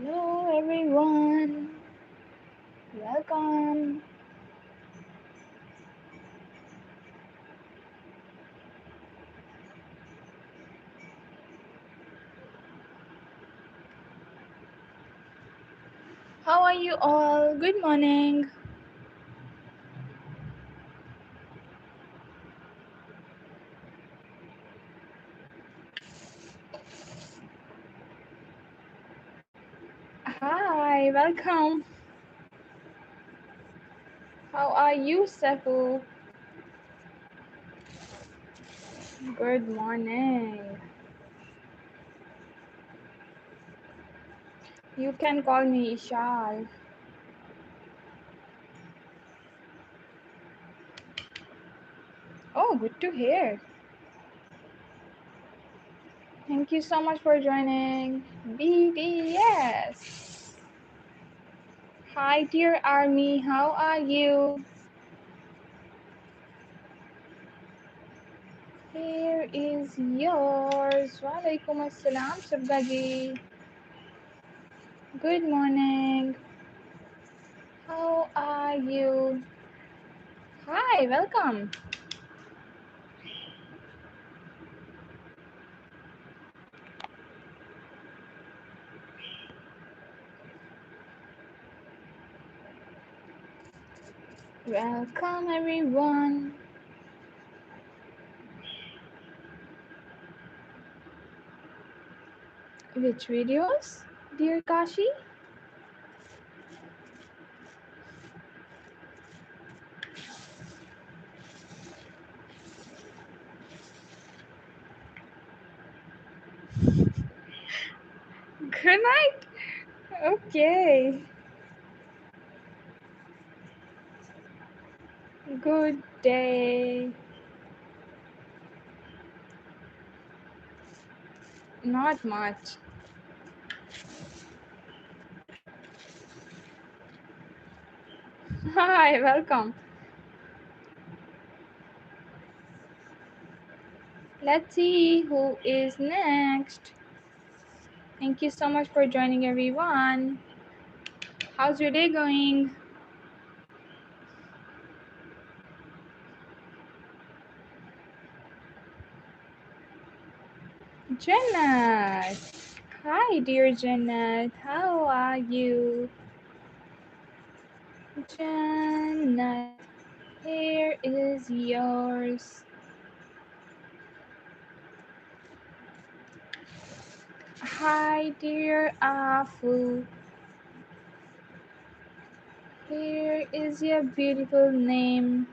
Hello everyone, welcome. How are you all? Good morning. Hi, welcome. How are you, Sefu? Good morning. You can call me Ishal. Oh, good to hear. Thank you so much for joining. BDS. Hi, dear Army. How are you? Here is yours. Walaikum assalam, Sabgaji. Good morning. How are you? Hi, welcome. Welcome, everyone. Which videos, dear Kashi? Good night. Okay. Good day. Not much. Hi, welcome. Let's see who is next. Thank you so much for joining, everyone. How's your day going? Janet. Hi, dear Janet. How are you? Janet, here is yours. Hi, dear Afu. Here is your beautiful name.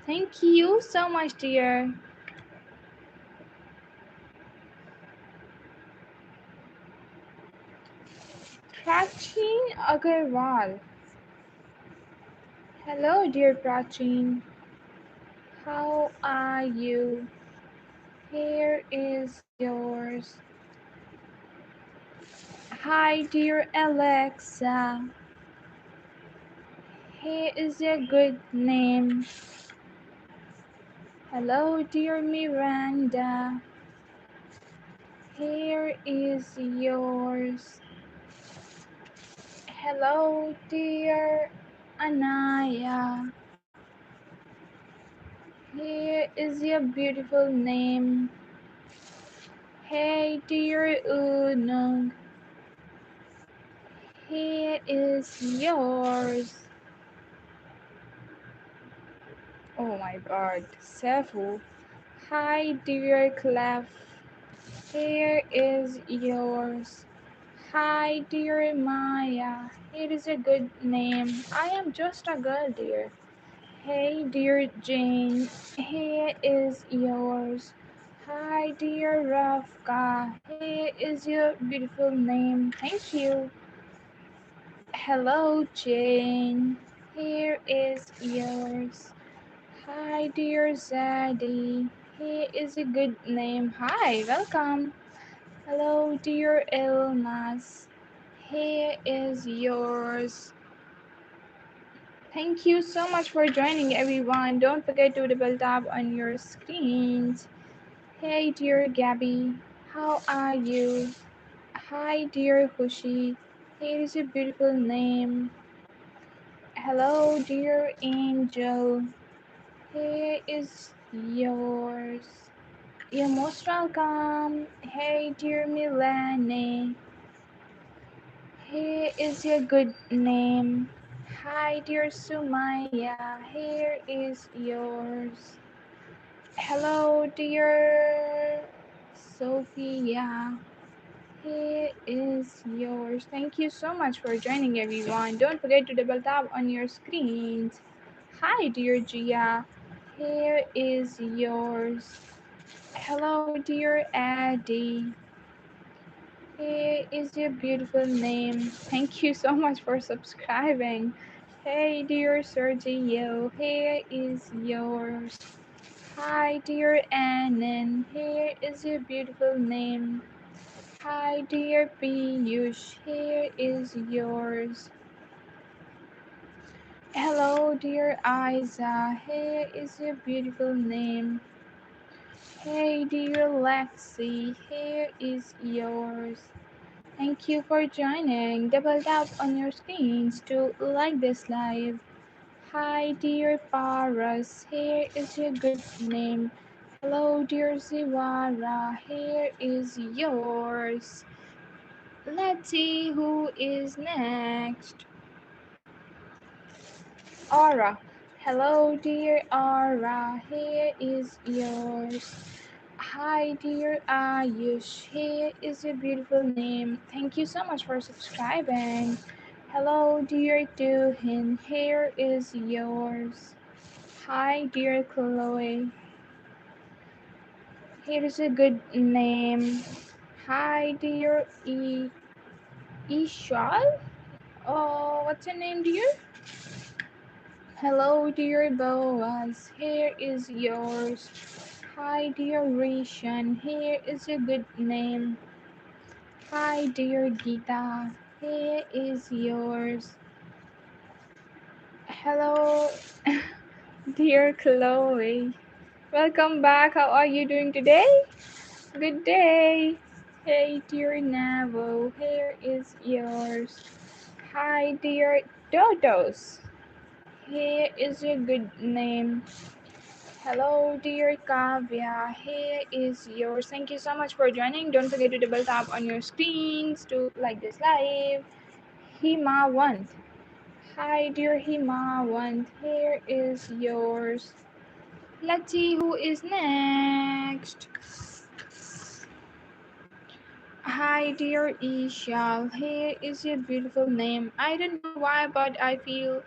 Thank you so much, dear. Prachin Agarwal. Hello, dear Prachin. How are you? Here is yours. Hi, dear Alexa. Here is your good name. Hello, dear Miranda. Here is yours. Hello, dear Anaya. Here is your beautiful name. Hey, dear Unung. Here is yours. Oh my god, Sefu. Hi, dear Clef. Here is yours. Hi, dear Maya. It is a good name. I am just a girl, dear. Hey, dear Jane. Here is yours. Hi, dear Rafka. Here is your beautiful name. Thank you. Hello, Jane. Here is yours. Hi, dear Zadie. Here is a good name. Hi, welcome. Hello, dear Elmas. Here is yours. Thank you so much for joining, everyone. Don't forget to double tap on your screens. Hey, dear Gabby. How are you? Hi, dear Hushi. Here is a beautiful name. Hello, dear angel. Here is yours. You're most welcome. Hey, dear Milani. Here is your good name. Hi, dear Sumaya. Here is yours. Hello, dear Sophia. Here is yours. Thank you so much for joining, everyone. Don't forget to double tap on your screens. Hi, dear Gia. Here is yours. Hello, dear Addie. Here is your beautiful name. Thank you so much for subscribing. Hey, dear Sergio. Here is yours. Hi, dear Annan. Here is your beautiful name. Hi, dear Piyush. Here is yours. Hello, dear Isa. Here is your beautiful name. Hey, dear Lexi. Here is yours. Thank you for joining. Double tap on your screens to like this live. Hi, dear Paras. Here is your good name. Hello, dear Ziwara. Here is yours. Let's see who is next. Aura. Hello, dear Aura. Here is yours. Hi, dear Ayush. Here is your beautiful name. Thank you so much for subscribing. Hello, dear Tuhin. Here is yours. Hi, dear Chloe. Here is a good name. Hi, dear Ishal. Oh, what's your name, dear? Hello, dear Boaz. Here is yours. Hi, dear Rishan. Here is a good name. Hi, dear Gita. Here is yours. Hello, dear Chloe. Welcome back. How are you doing today? Good day. Hey, dear Navo. Here is yours. Hi, dear Dodos. Here is your good name. Hello, dear Kavya. Here is yours. Thank you so much for joining. Don't forget to double tap on your screens to like this live. Himawant. Hi, dear Himawant. Here is yours. Let's see who is next. Hi, dear Ishal. Here is your beautiful name. I don't know why, but I feel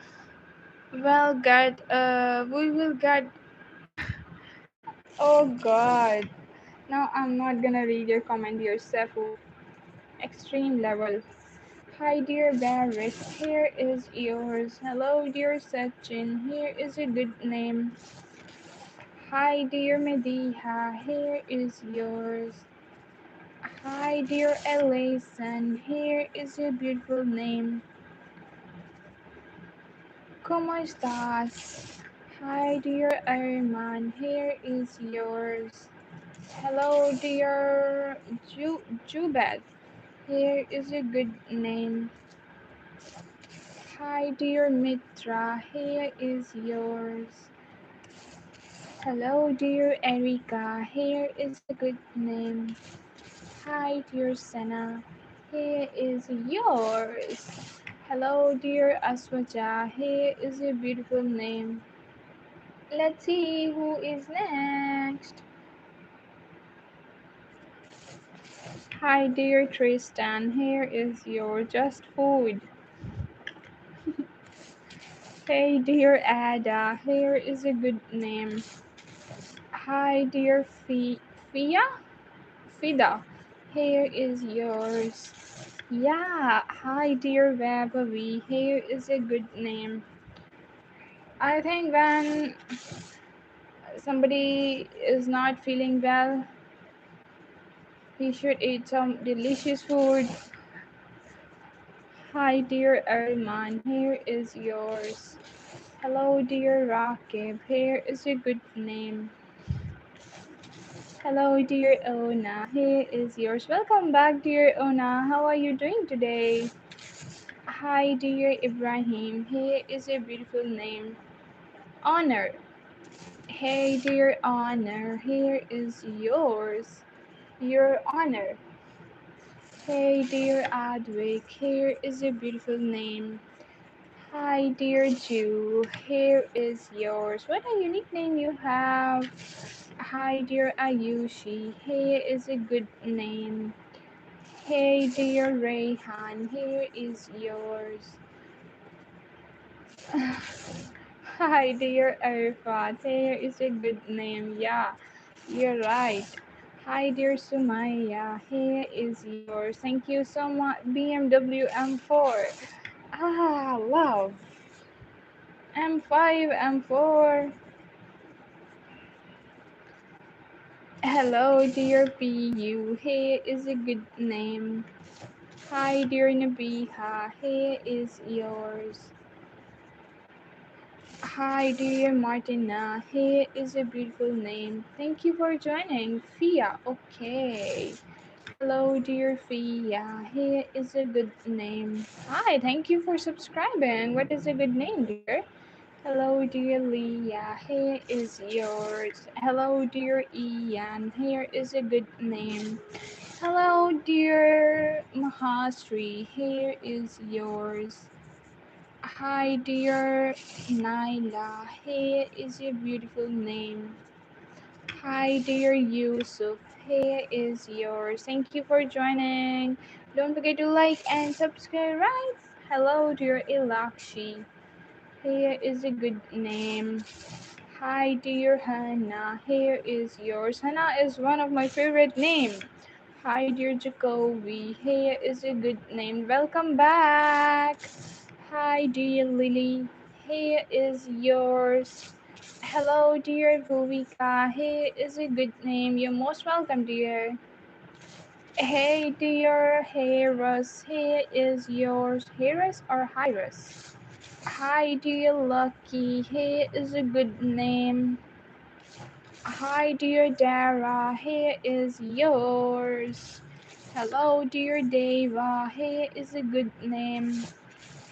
well, God. We will get. Oh God. Now I'm not gonna read your comment, dear Sefu. Extreme level. Hi, dear Barrett. Here is yours. Hello, dear Sachin. Here is a good name. Hi, dear Mediha. Here is yours. Hi, dear Elaison. Here is your beautiful name. ¿Cómo estás? Hi, dear Arman. Here is yours. Hello, dear Jubed. Here is a good name. Hi, dear Mitra. Here is yours. Hello, dear Erika. Here is a good name. Hi, dear Senna. Here is yours. Hello, dear Aswaja. Here is a beautiful name. Let's see who is next. Hi, dear Tristan. Here is your just food. Hey, dear Ada. Here is a good name. Hi, dear Fia? Fida. Here is yours. Yeah. Hi, dear Vabavi. Here is a good name. I think when somebody is not feeling well, he should eat some delicious food. Hi, dear Erman. Here is yours. Hello, dear Rakib. Here is a good name. Hello, dear Ona. Here is yours. Welcome back, dear Ona. How are you doing today? Hi, dear Ibrahim. Here is a beautiful name. Honor. Hey, dear Honor. Here is yours. Your honor. Hey, dear Adwick. Here is a beautiful name. Hi, dear Jew. Here is yours. What a unique name you have. Hi, dear Ayushi. Here is a good name. Hey, dear Rayhan. Here is yours. Hi, dear Arifat. Here is a good name. Yeah, you're right. Hi, dear Sumaya. Here is yours. Thank you so much. BMW M4. Love. M5, M4. Hello, dear PU. Here is a good name. Hi, dear Nabiha. Here is yours. Hi, dear Martina. Here is a beautiful name. Thank you for joining. Fia. Okay. Hello, dear Fia. Here is a good name. Hi, thank you for subscribing. What is a good name, dear? Hello, dear Leah. Here is yours. Hello, dear Ian. Here is a good name. Hello, dear Mahasri. Here is yours. Hi, dear Naila. Here is your beautiful name. Hi, dear Yusuf. Here is yours. Thank you for joining. Don't forget to like and subscribe, right? Hello, dear Ilakshi. Here is a good name. Hi, dear Hannah. Here is yours. Hannah is one of my favorite names. Hi, dear Jacoby. Here is a good name. Welcome back. Hi, dear Lily. Here is yours. Hello, dear Bhuvika. Here is a good name. You're most welcome, dear. Hey, dear Harris. Here is yours. Harris or Hyras? Hi, dear Lucky. Here is a good name. Hi, dear Dara. Here is yours. Hello, dear Deva. Here is a good name.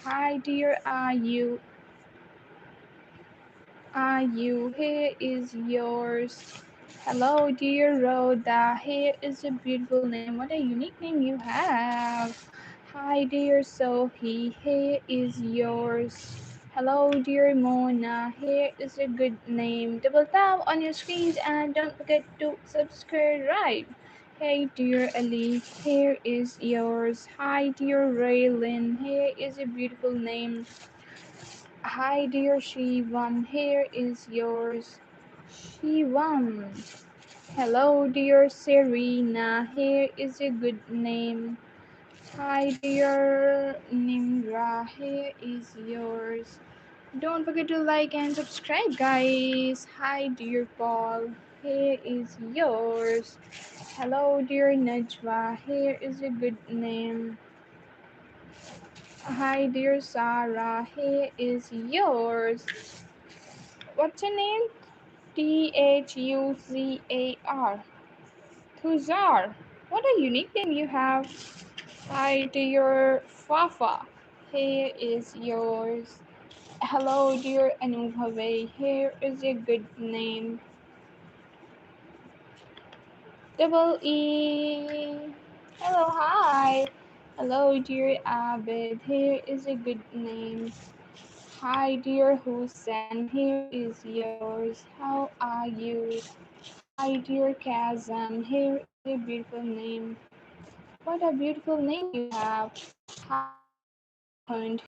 Hi, dear Ayu. Ayu, here is yours. Hello, dear Rhoda. Here is a beautiful name. What a unique name you have. Hi, dear Sophie. Here is yours. Hello, dear Mona. Here is a good name. Double tap on your screens and don't forget to subscribe. Hey, dear Ali. Here is yours. Hi, dear Raylin. Here is a beautiful name. Hi, dear Shivam. Here is yours. Shivam. Hello, dear Serena. Here is a good name. Hi, dear Nimra. Here is yours. Don't forget to like and subscribe, guys. Hi, dear Paul. Here is yours. Hello, dear Najwa. Here is a good name. Hi, dear Sarah. Here is yours. What's your name? Thuzar. Thuzar. What a unique name you have. Hi, dear Fafa. Here is yours. Hello, dear Anubhave. Here is a good name. Double E. Hello, hi. Hello, dear Abid. Here is a good name. Hi, dear Hussein. Here is yours. How are you? Hi, dear Kazam. Here is a beautiful name. What a beautiful name you have. Hi, dear Mukund.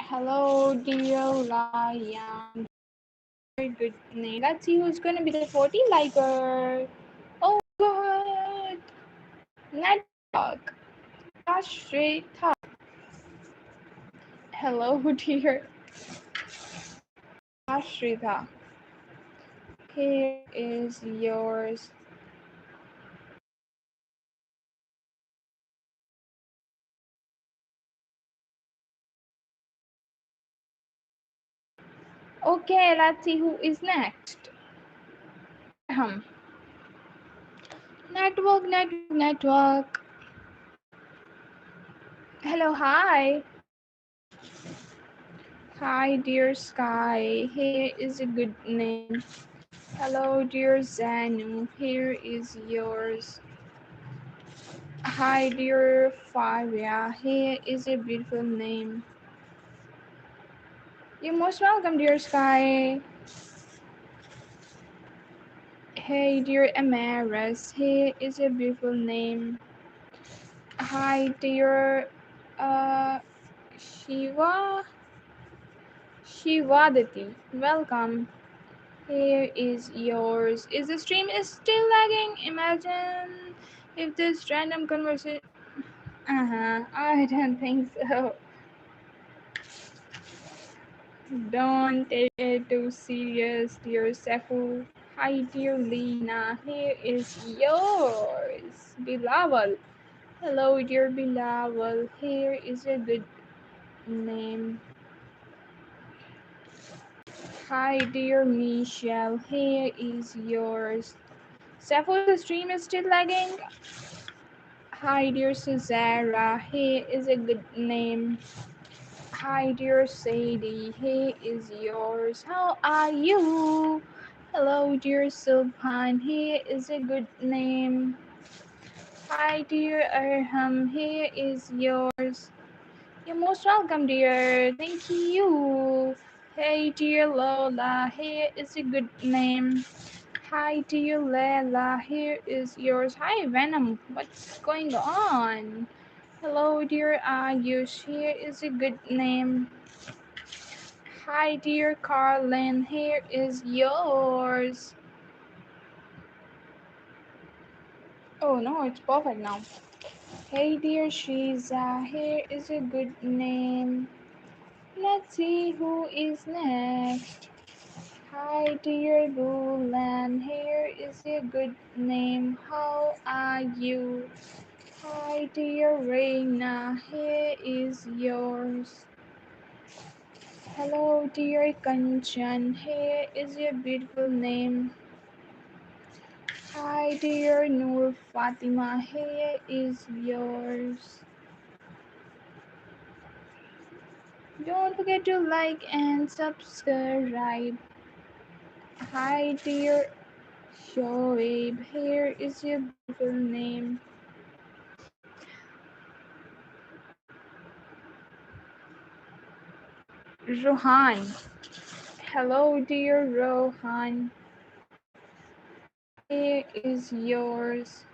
Hello, dear Lion. Very good name. Let's see who's going to be the 40 liker. Oh, God. Network. Ashrita. Hello, dear Ashrita. Here is yours. Okay, let's see who is next. Network. Hello, hi. Hi, dear Sky. Here is a good name. Hello, dear Zanu. Here is yours. Hi, dear Fabia. Here is a beautiful name. You're most welcome, dear Sky. Hey, dear Amaris. Here is a beautiful name. Hi, dear uh, Shiva. Shivadati. Welcome. Here is yours. Is the stream is still lagging? Imagine if this random conversation. I don't think so. Don't take it too serious, dear Sefu. Hi, dear Lena. Here is yours. Bilawal. Hello, dear Bilawal. Here is a good name. Hi, dear Michelle. Here is yours. Sefu, the stream is still lagging. Hi, dear Suzara. Here is a good name. Hi, dear Sadie. Here is yours. How are you? Hello, dear Subhan. Here is a good name. Hi, dear Arham. Here is yours. You're most welcome, dear. Thank you. Hey, dear Lola. Here is a good name. Hi, dear Lela. Here is yours. Hi, Venom. What's going on? Hello, dear Ayush. Here is a good name. Hi, dear Carlin. Here is yours. Oh no, it's perfect now. Hey, dear Shiza. Here is a good name. Let's see who is next. Hi, dear Bulan. Here is a good name. How are you? Hi, dear Reina. Here is yours. Hello, dear Kanchan. Here is your beautiful name. Hi, dear Noor Fatima. Here is yours. Don't forget to like and subscribe. Hi, dear Shoaib. Here is your beautiful name. Rohan. Hello, dear Rohan. Here is yours.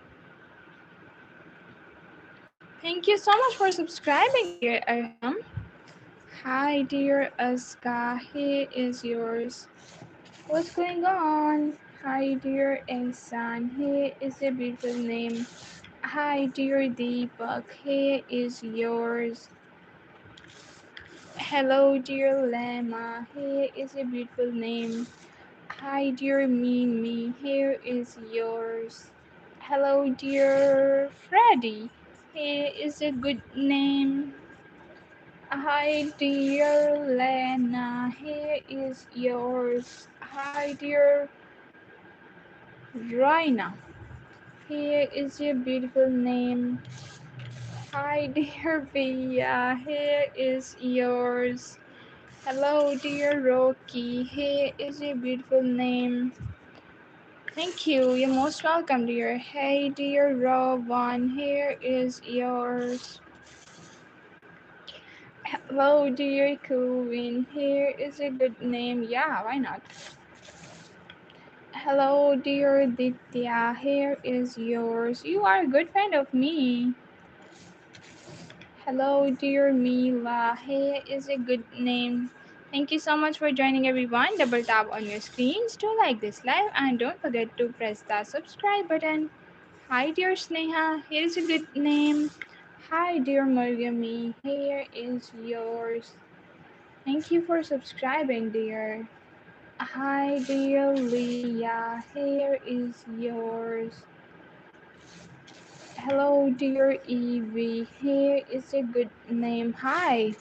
Thank you so much for subscribing, dear Arham. Hi, dear Aska. Here is yours. What's going on? Hi, dear Ehsan. Here is a beautiful name. Hi, dear Deepak. Here is yours. Hello, dear Lama. Here is a beautiful name. Hi, dear Mimi. Here is yours. Hello, dear Freddy. Here is a good name. Hi, dear Lena. Here is yours. Hi, dear Raina. Here is your beautiful name. Hi, dear Bia. Here is yours. Hello, dear Rocky. Here is your beautiful name. Thank you. You're most welcome, dear. Hey, dear Rowan. Here is yours. Hello, dear Queen. Here is a good name. Yeah, why not? Hello, dear Ditya. Here is yours. You are a good friend of me. Hello, dear Mila. Here is a good name. Thank you so much for joining, everyone. Double tap on your screens to like this live and don't forget to press the subscribe button. Hi, dear Sneha. Here is a good name. Hi, dear Mariami. Here is yours. Thank you for subscribing, dear. Hi, dear Leah. Here is yours. Hello, dear Evie. Here is a good name. Hi.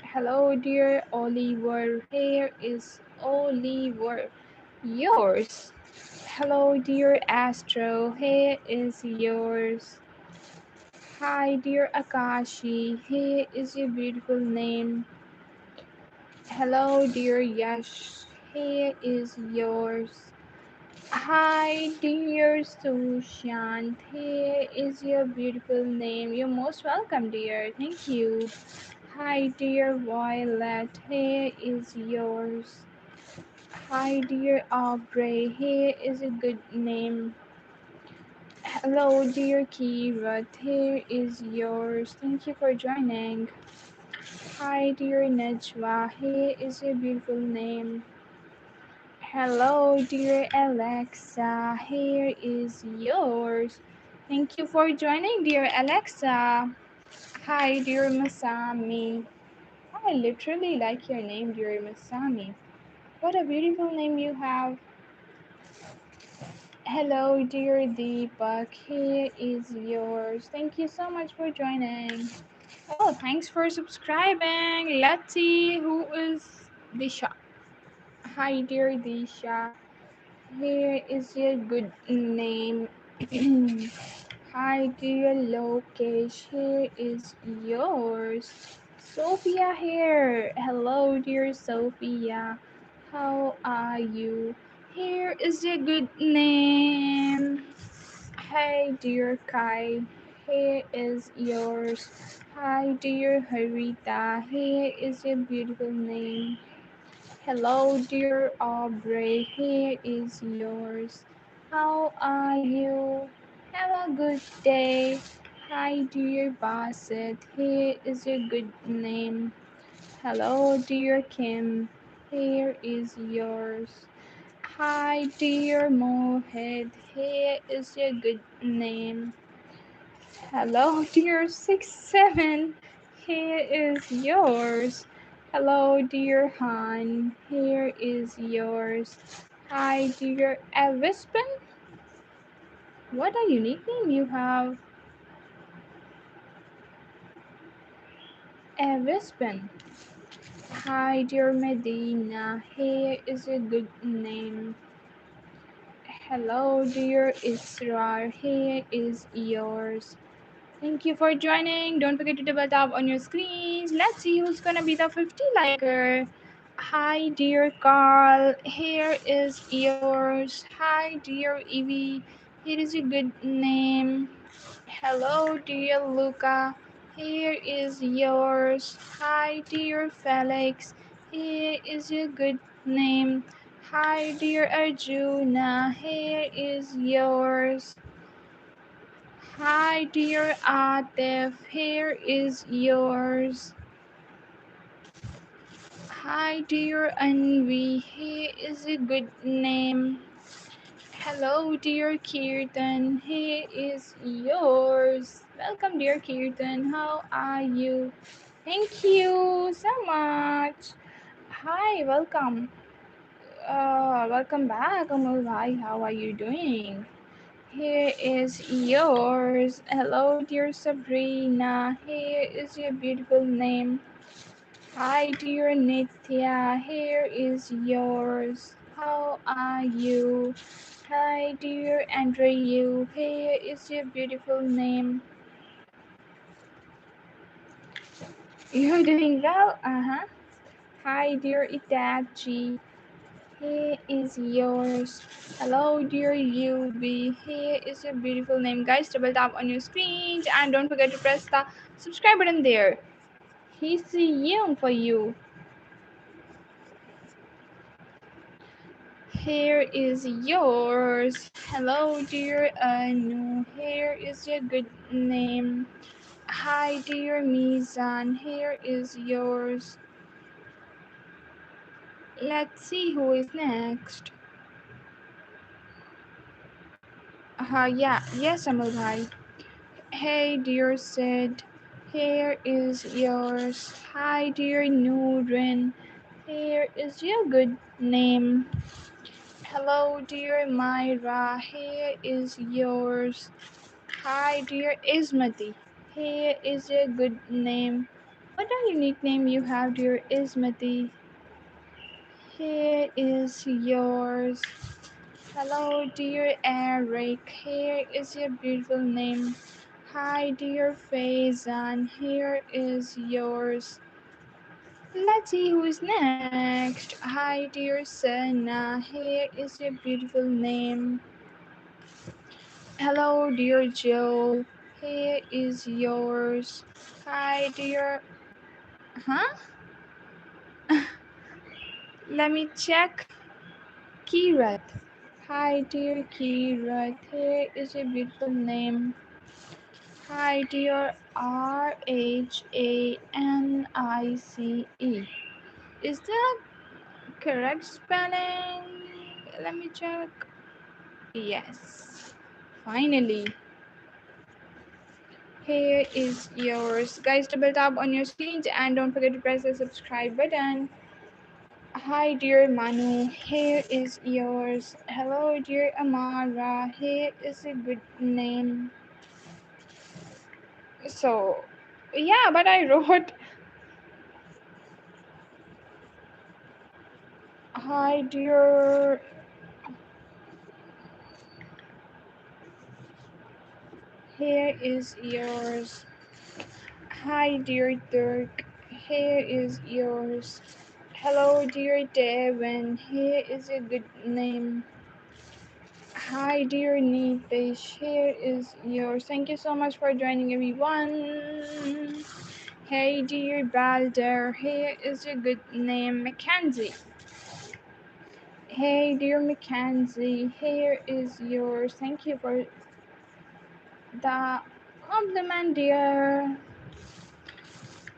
Hello, dear Oliver. Here is Oliver. Yours. Hello, dear Astro. Here is yours. Hi, dear Akashi. Here is your beautiful name. Hello, dear Yash. Here is yours. Hi, dear Sushant. Here is your beautiful name. You're most welcome, dear. Thank you. Hi, dear Violet. Here is yours. Hi, dear Aubrey. Here is a good name. Hello, dear Kira. Here is yours. Thank you for joining. Hi, dear Najwa. Here is your beautiful name. Hello, dear Alexa. Here is yours. Thank you for joining, dear Alexa. Hi, dear Masami. I literally like your name, dear Masami. What a beautiful name you have. Hello, dear Deepak. Here is yours. Thank you so much for joining. Oh, thanks for subscribing. Let's see who is Disha. Hi, dear Disha. Here is your good name. Hi, dear Lokesh. Here is yours. Sophia here. Hello, dear Sophia. How are you? Here is your good name. Hi, dear Kai. Here is yours. Hi, dear Harita. Here is your beautiful name. Hello, dear Aubrey. Here is yours. How are you? Have a good day. Hi, dear Bassett. Here is your good name. Hello, dear Kim. Here is yours. Hi, dear Mohed. Here is your good name. Hello, dear 67. Here is yours. Hello, dear Han. Here is yours. Hi, dear Evispin. What a unique name you have. Evispin. Hi, dear Medina. Here is a good name. Hello, dear Israr. Here is yours. Thank you for joining. Don't forget to double tap on your screens. Let's see who's gonna be the 50 liker. Hi, dear Carl. Here is yours. Hi, dear Evie. Here is a good name. Hello, dear Luca. Here is yours. Hi, dear Felix. Here is your good name. Hi, dear Arjuna. Here is yours. Hi, dear Atif. Here is yours. Hi, dear Anvi. Here is a good name. Hello, dear Kirtan. Here is yours. Welcome, dear Kirtan. How are you? Thank you so much. Hi, welcome. Welcome back, Amul Bhai. How are you doing? Here is yours. Hello, dear Sabrina. Here is your beautiful name. Hi, dear Nitya. Here is yours. How are you? Hi, dear Andrew. Here is your beautiful name. You're doing well? Uh-huh. Hi, dear Itachi. Here is yours. Hello, dear UB. Here is your beautiful name. Guys, double tap on your screens and don't forget to press the subscribe button there. He's young for you. Here is yours. Hello, dear Anu. Here is your good name. Hi, dear Mizan. Here is yours. Let's see who is next. Yeah, yes, Amal Bhai. Hey, dear Sid. Here is yours. Hi, dear Nudrin. Here is your good name. Hello, dear Myra. Here is yours. Hi, dear Ismati. Here is your good name. What a unique name you have, dear Ismati. Here is yours. Hello, dear Eric. Here is your beautiful name. Hi, dear Faizan. Here is yours. Let's see who is next. Hi, dear Sana. Here is your beautiful name. Hello, dear Joe. Here is yours. Hi, dear. Huh? Let me check. Kirat. Hi, dear Kirat. Here is a beautiful name. Hi, dear Rhanice. Is that correct spelling? Let me check. Yes. Finally. Here is yours. Guys, double tap on your screens and don't forget to press the subscribe button. Hi, dear Manu. Here is yours. Hello, dear Amara. Here is a good name. So, yeah, but I wrote, hi, dear. Here is yours. Hi, dear Dirk. Here is yours. Hello, dear Devin. Here is a good name. Hi, dear Neepish. Here is yours. Thank you so much for joining, everyone. Hey, dear Balder. Here is a good name. Mackenzie. Hey, dear Mackenzie. Here is yours. Thank you for the compliment, dear.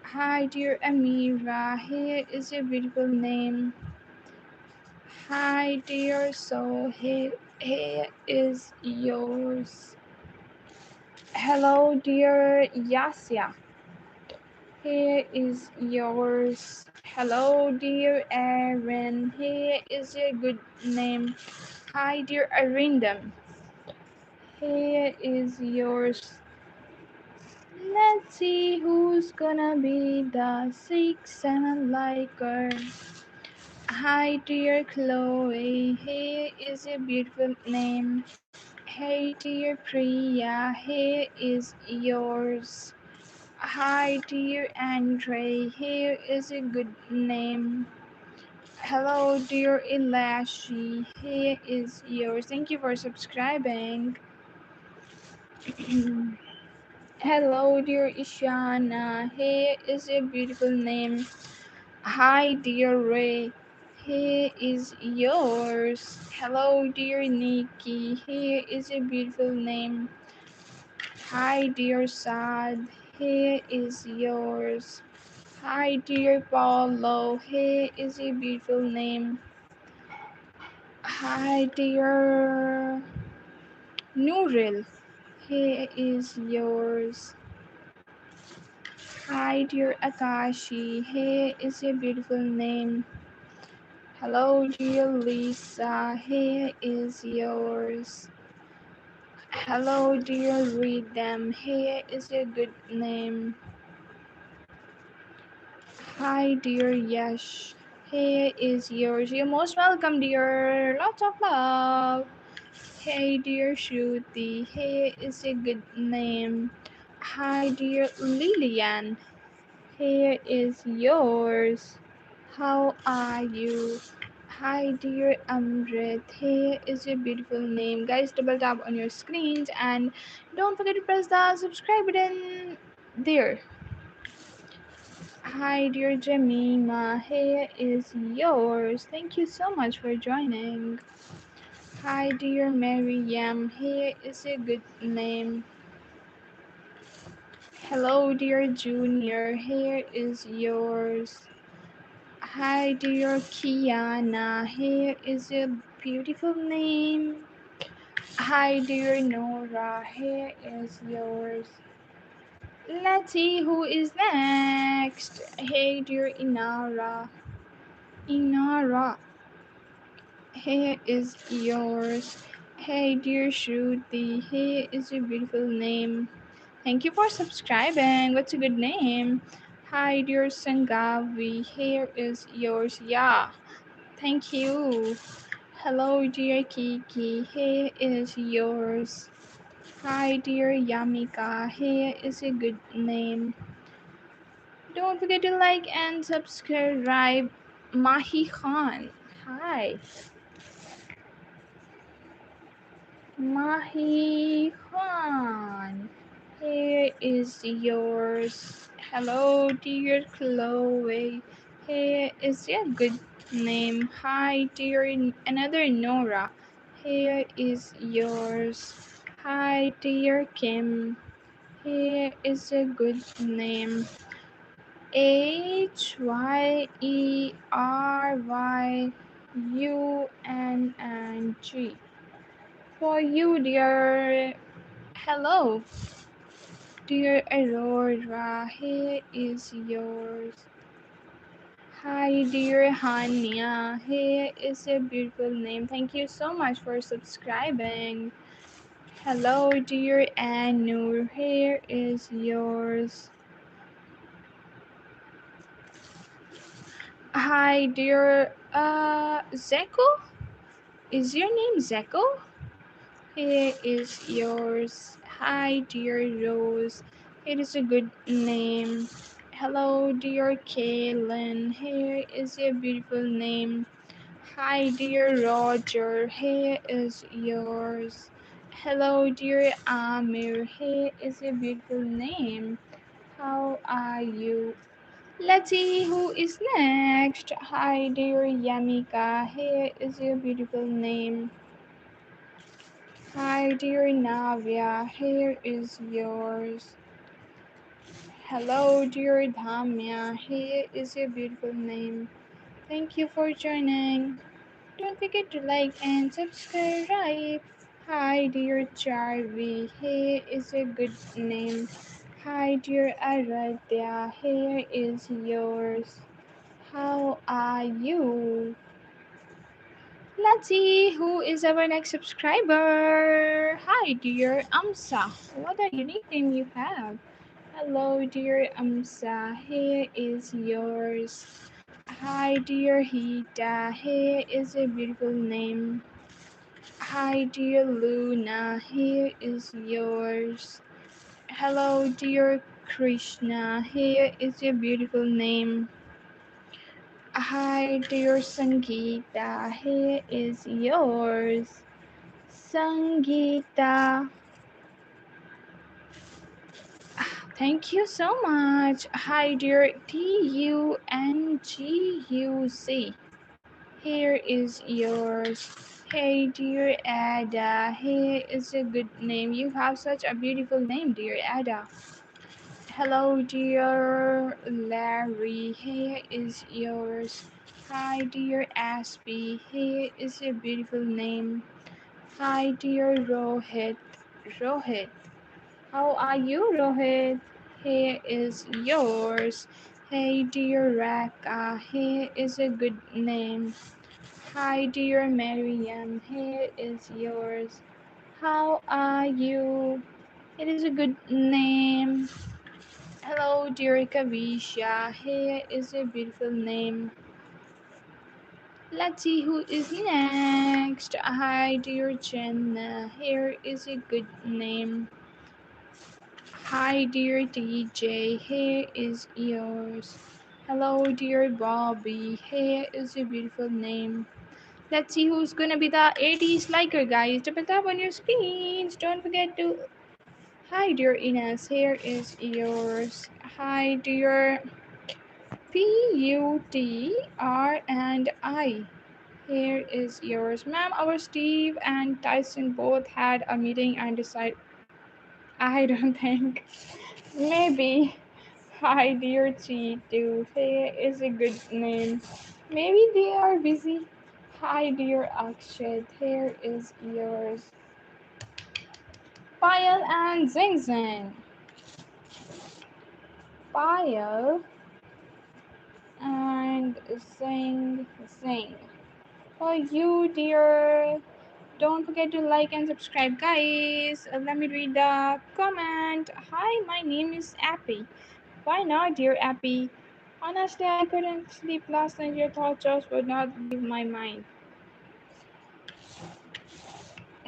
Hi, dear Amira. Here is your beautiful name. Hi, dear soul. Here is yours. Hello, dear Yasya. Here is yours. Hello, dear Aaron. Here is your good name. Hi, dear Arindam. Here is yours. Let's see who's gonna be the six and liker. Hi, dear Chloe. Here is your beautiful name. Hey, dear Priya. Here is yours. Hi, dear Andre. Here is a good name. Hello, dear Elashi. Here is yours. Thank you for subscribing. Hello, dear Ishana. Here is a beautiful name. Hi, dear Ray. Here is yours. Hello, dear Nikki. Here is a beautiful name. Hi, dear Sad. Here is yours. Hi, dear Paulo. Here is a beautiful name. Hi, dear Nuril. Here is yours. Hi, dear Akashi. Here is a beautiful name. Hello, dear Lisa. Here is yours. Hello, dear Rhythm. Here is a good name. Hi, dear Yash. Here is yours. You're most welcome, dear. Lots of love. Hey, dear Shruti. Here is a good name. Hi, dear Lillian. Here is yours. How are you? Hi, dear Amrit. Here is your beautiful name. Guys, double tap on your screens and don't forget to press the subscribe button there. Hi, dear Jemima. Here is yours. Thank you so much for joining. Hi, dear Maryam. Here is a good name. Hello, dear Junior. Here is yours. Hi, dear Kiana. Here is a beautiful name. Hi, dear Nora. Here is yours. Let's see who is next. Hey, dear Inara. Inara. Here is yours. Hey, dear Shruti. Here is your beautiful name. Thank you for subscribing. What's a good name? Hi, dear Sangavi. Here is yours. Yeah. Thank you. Hello, dear Kiki. Here is yours. Hi, dear Yamika. Here is a good name. Don't forget to like and subscribe. Mahi Khan. Hi. Mahi Khan. Here is yours. Hello, dear Chloe. Here is your good name. Hi, dear another Nora. Here is yours. Hi, dear Kim. Here is a good name. HYERYUNNG. For you, dear. Hello, dear Aurora. Here is yours. Hi, dear Hania. Here is a beautiful name. Thank you so much for subscribing. Hello, dear Anur. Here is yours. Hi, dear Zeko. Is your name Zeko? Here is yours. Hi, dear Rose. It is a good name. Hello, dear Kaylin. Here is a beautiful name. Hi, dear Roger. Here is yours. Hello, dear Amir. Here is a beautiful name. How are you? Let's see who is next. Hi, dear Yamika. Here is a beautiful name. Hi, dear Navya. Here is yours. Hello, dear Dhamya. Here is a beautiful name. Thank you for joining. Don't forget to like and subscribe. Hi, dear Charvi. Here is a good name. Hi, dear Aradhya. Here is yours. How are you? Let's see who is our next subscriber. Hi, dear Amsa. What a unique name you have. Hello, dear Amsa. Here is yours. Hi, dear Hita. Here is a beautiful name. Hi, dear Luna. Here is yours. Hello, dear Krishna. Here is a beautiful name. Hi, dear Sangeeta. Here is yours. Sangeeta. Thank you so much. Hi, dear TUNGUC. Here is yours. Hey, dear Ada. Here is a good name. You have such a beautiful name, dear Ada. Hello, dear Larry. Here is yours. Hi, dear Aspie. Here is a beautiful name. Hi, dear Rohit. Rohit. How are you, Rohit? Here is yours. Hey, dear Raka. Here is a good name. Hi, dear Mariam. Here is yours. How are you? It is a good name. Hello, dear Kavisha. Here is a beautiful name. Let's see who is next. Hi, dear Jenna. Here is a good name. Hi, dear DJ. Here is yours. Hello, dear Bobby. Here is a beautiful name. Let's see who's gonna be the 80s liker, guys. Double tap on your screens. Don't forget to. Hi, dear Ines. Here is yours. Hi, dear PUTR and I. Here is yours. Ma'am, our Steve and Tyson both had a meeting and decided. I don't think. Maybe. Hi, dear Cheetu. Here is a good name. Maybe they are busy. Hi, dear Akshat. Here is yours. Payal and Zing Zing. Payal and Zing Zing. For you, dear. Don't forget to like and subscribe, guys. Let me read the comment. Hi, my name is Appy. Why not, dear Appy? Honestly, I couldn't sleep last night. Your thoughts just would not leave my mind.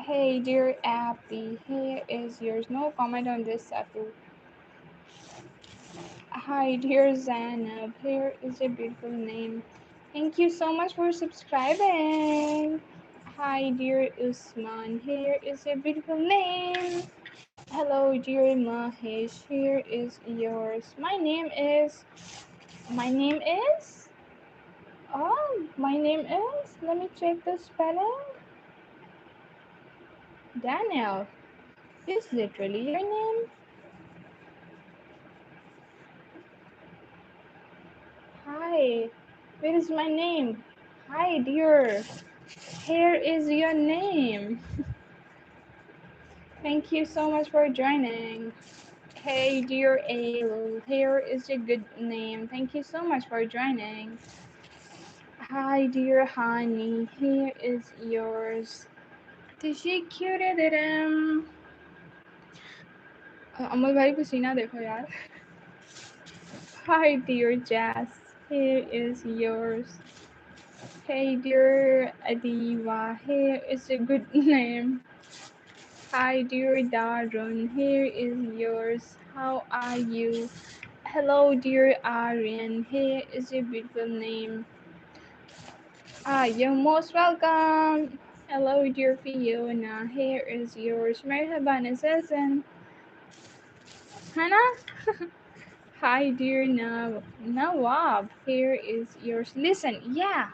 Hey, dear Abby, here is yours. No comment on this, Safu. Hi, dear Zainab, here is a beautiful name. Thank you so much for subscribing. Hi, dear Usman, here is a beautiful name. Hello, dear Mahesh, here is yours. My name is, my name is, let me check the spelling. Daniel, is literally your name? Hi, where is my name? Hi, dear. Here is your name. Thank you so much for joining. Hey, dear Ale, here is a good name. Thank you so much for joining. Hi, dear Honey, here is yours. अमल भाई पसीना देखो यार. Hi, dear Jazz, here is yours. Hey, dear Adiva, here is a good name. Hi, dear Darun, here is yours. How are you? Hello, dear Aryan, here is a beautiful name. You're most welcome. Hello, dear Fiona, here is yours. Merhaba, nasılsın? Hannah? Hi, dear Nawab, here is yours. Listen, yeah.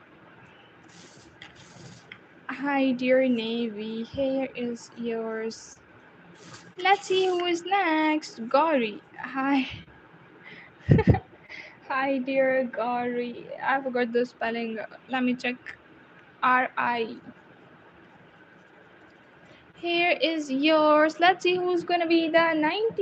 Hi, dear Navy, here is yours. Let's see who is next. Gauri. Hi. Hi, dear Gauri. I forgot the spelling. Let me check. R-I. Here is yours. Let's see who's gonna be the 90s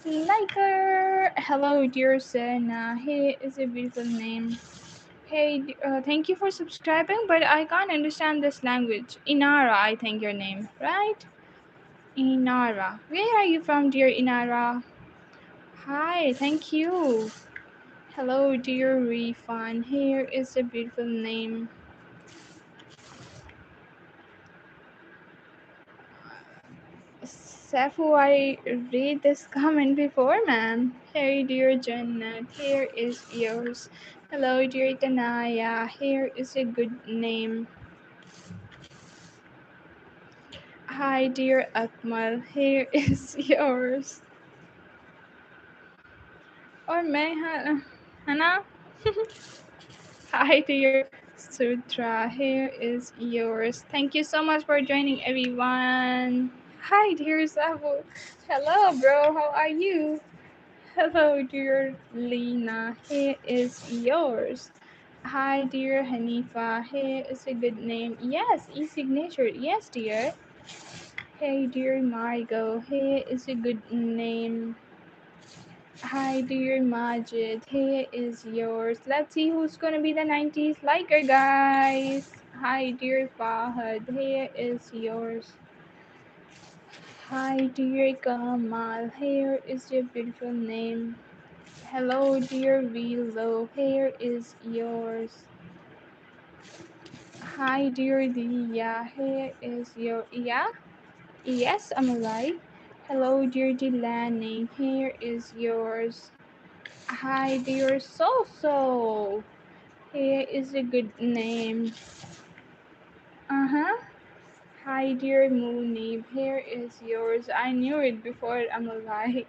liker. Hello, dear Senna. Here is a beautiful name. Hey, thank you for subscribing, but I can't understand this language. Inara, I think your name, right? Inara. Where are you from, dear Inara? Hi, thank you. Hello, dear Refan. Here is a beautiful name. Safu, I read this comment before, man. Hey, dear Jannat. Here is yours. Hello, dear Tanaya. Here is a good name. Hi, dear Akmal. Here is yours. Or may Hannah? Hi, dear Sutra. Here is yours. Thank you so much for joining, everyone. Hi, dear Sabu. Hello, bro. How are you? Hello, dear Lena. Here is yours. Hi, dear Hanifa. Here is a good name. Yes, e-signature. Yes, dear. Hey, dear Margot. Here is a good name. Hi, dear Majid. Here is yours. Let's see who's gonna be the 90s liker, guys. Hi, dear Fahad. Here is yours. Hi, dear Kamal. Here is your beautiful name. Hello, dear Vilo. Here is yours. Hi, dear Dia. Here is your yeah. Yes, I'm right. Hello, dear Delaney. Here is yours. Hi, dear So. Here is a good name. Uh-huh. Hi, dear Moonib. Here is yours. I knew it before I'm alive.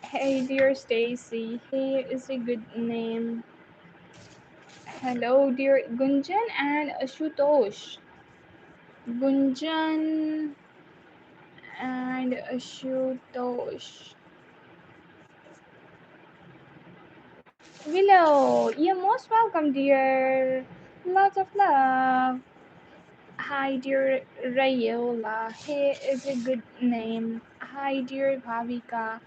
Hey, dear Stacy. Here is a good name. Hello, dear Gunjan and Ashutosh. Gunjan and Ashutosh. Willow, you're most welcome, dear. Lots of love. Hi, dear Rayola. Here is a good name. Hi, dear Bhavika.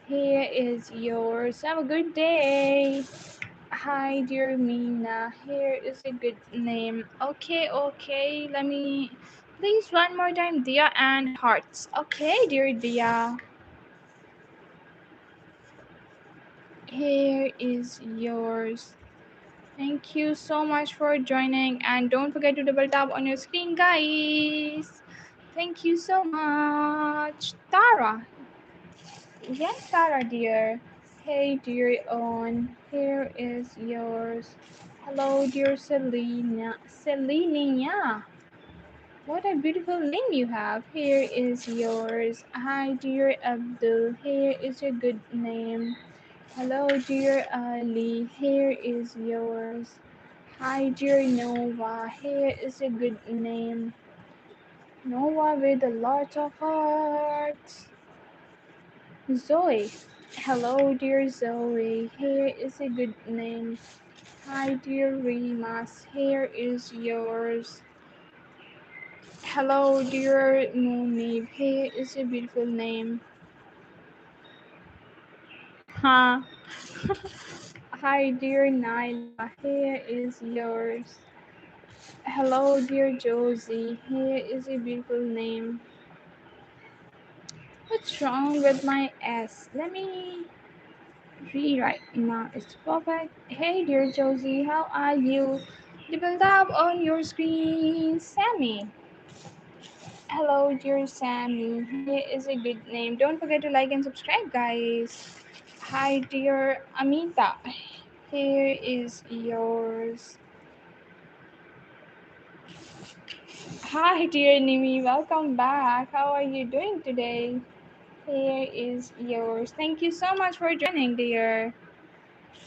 Here is yours. Have a good day. Hi, dear Mina. Here is a good name. Okay. Let me please one more time, Dia and hearts. Okay, dear Dia. Here is yours. Thank you so much for joining, and don't forget to double tap on your screen, guys. Thank you so much. Tara. Yes, Tara, dear. Hey, dear Owen. Here is yours. Hello, dear Selena. Selenia. What a beautiful name you have. Here is yours. Hi, dear Abdul. Here is your good name. Hello, dear Ali. Here is yours. Hi, dear Nova. Here is a good name. Nova with a lot of hearts. Zoe. Hello, dear Zoe. Here is a good name. Hi, dear Rimas. Here is yours. Hello, dear Munib. Here is a beautiful name. Huh? Hi, dear Nyla. Here is yours. Hello, dear Josie. Here is a beautiful name. What's wrong with my S? Let me rewrite. Now it's perfect. Hey, dear Josie. How are you? Double tap on your screen. Sammy. Hello, dear Sammy. Here is a good name. Don't forget to like and subscribe, guys. Hi, dear Amita. Here is yours. Hi, dear Nimi. Welcome back. How are you doing today? Here is yours. Thank you so much for joining, dear.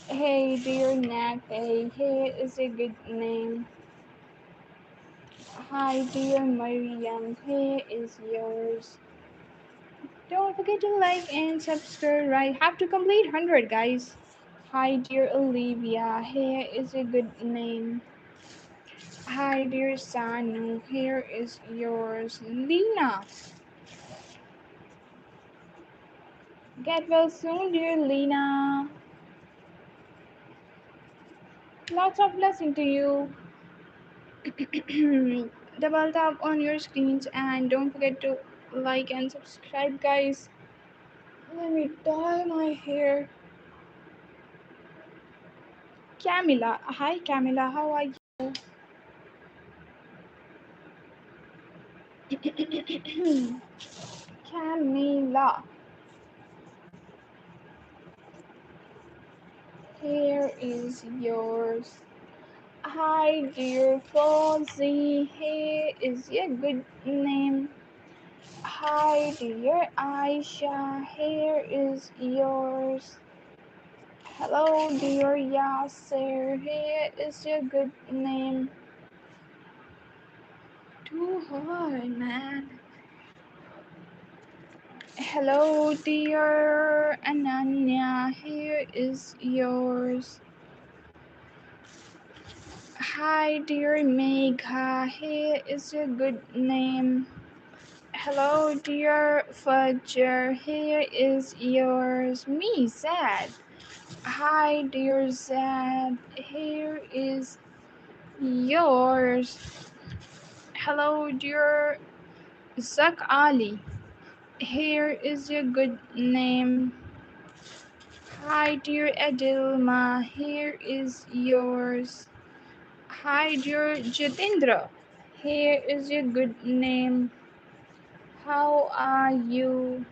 Hey, dear Nate. Here is a good name. Hi, dear Mariam. Here is yours. Don't forget to like and subscribe. Right, have to complete 100, guys. Hi, dear Olivia. Here is a good name. Hi, dear Sanu. Here is yours. Lena. Get well soon, dear Lena. Lots of blessing to you. Double tap on your screens and don't forget to like and subscribe, guys. Let me dye my hair. Camila. Hi, Camila. How are you? Camila. Here is yours. Hi, dear Fozzie. Here is your good name. Hi, dear Aisha. Here is yours. Hello, dear Yasser. Here is your good name. Too hard, man. Hello, dear Ananya. Here is yours. Hi, dear Megha. Here is your good name. Hello, dear Fudger. Here is yours. Me, Zad. Hi, dear Zad. Here is yours. Hello, dear Zak Ali. Here is your good name. Hi, dear Adilma. Here is yours. Hi, dear Jitendra. Here is your good name. How are you?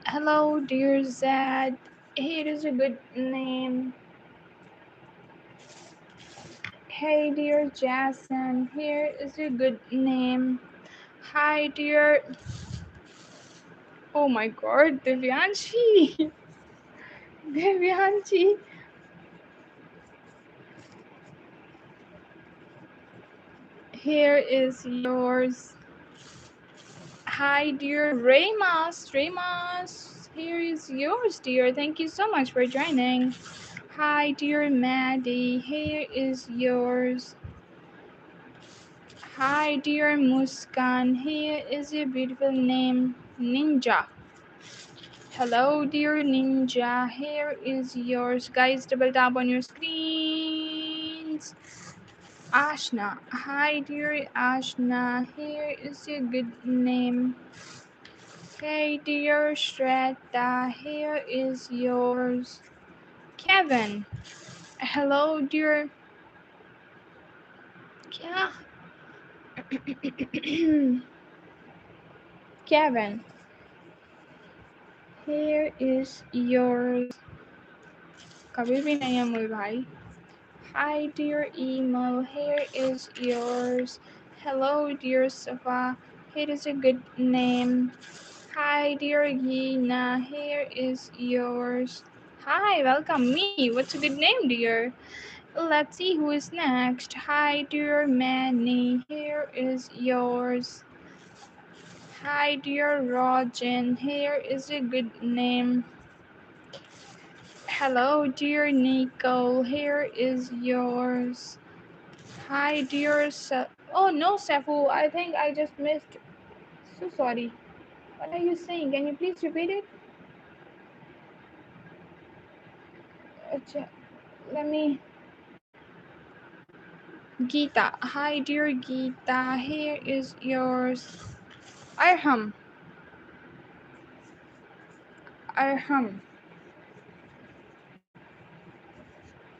Hello, dear Zad. Here is a good name. Hey, dear Jason. Here is a good name. Hi, dear. Oh my God, Divyanshi. Divyanshi. Here is yours. Hi, dear Raymas. Raymas. Here is yours, dear. Thank you so much for joining. Hi, dear Maddie. Here is yours. Hi, dear Muskan. Here is your beautiful name, Ninja. Hello, dear Ninja. Here is yours. Guys, double tap on your screens. Ashna. Hi, dear Ashna. Here is your good name. Hey, dear Shraddha. Here is yours. Kevin. Hello, dear. क्या Kevin, here is yours. कभी भी नहीं है मोई भाई. Hi, dear email. Here is yours. Hello, dear Safa. Here is a good name. Hi, dear Gina. Here is yours. Hi, welcome me. What's a good name, dear? Let's see who is next. Hi, dear Manny. Here is yours. Hi, dear Rojan. Here is a good name. Hello, dear Nico. Here is yours. Hi, dear Oh, no, Safu. I think I just missed. So sorry. What are you saying? Can you please repeat it? Let me. Geeta. Hi, dear Geeta. Here is yours. Arham. Arham.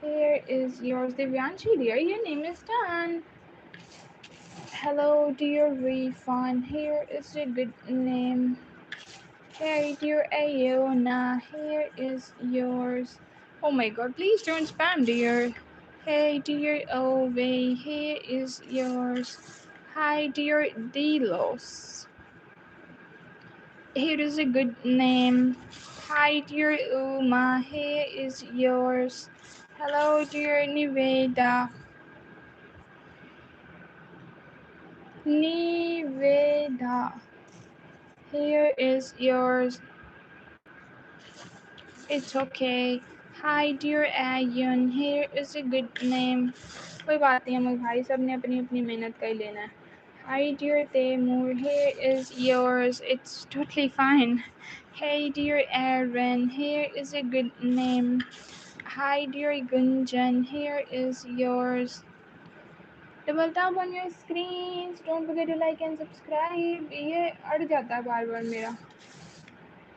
Here is yours. Divyanshi, dear. Your name is done. Hello, dear Refund. Here is a good name. Hey, dear Ayona, here is yours. Oh my god, please don't spam, dear. Hey, dear Ove, here is yours. Hi, dear Delos. Here is a good name. Hi, dear Uma, here is yours. Hello, dear Niveda. Niveda, here is yours. It's okay. Hi dear Ayun, here is a good name. कोई बात नहीं है भाई, सब ने अपनी अपनी मेहनत कर लेना है. Hi dear Taimur, here is yours. It's totally fine. Hey dear Aaron, here is a good name. Hi dear Gunjan, here is yours. Double tap on your screens. Don't forget to like and subscribe. ये अड़ जाता है बार बार मेरा.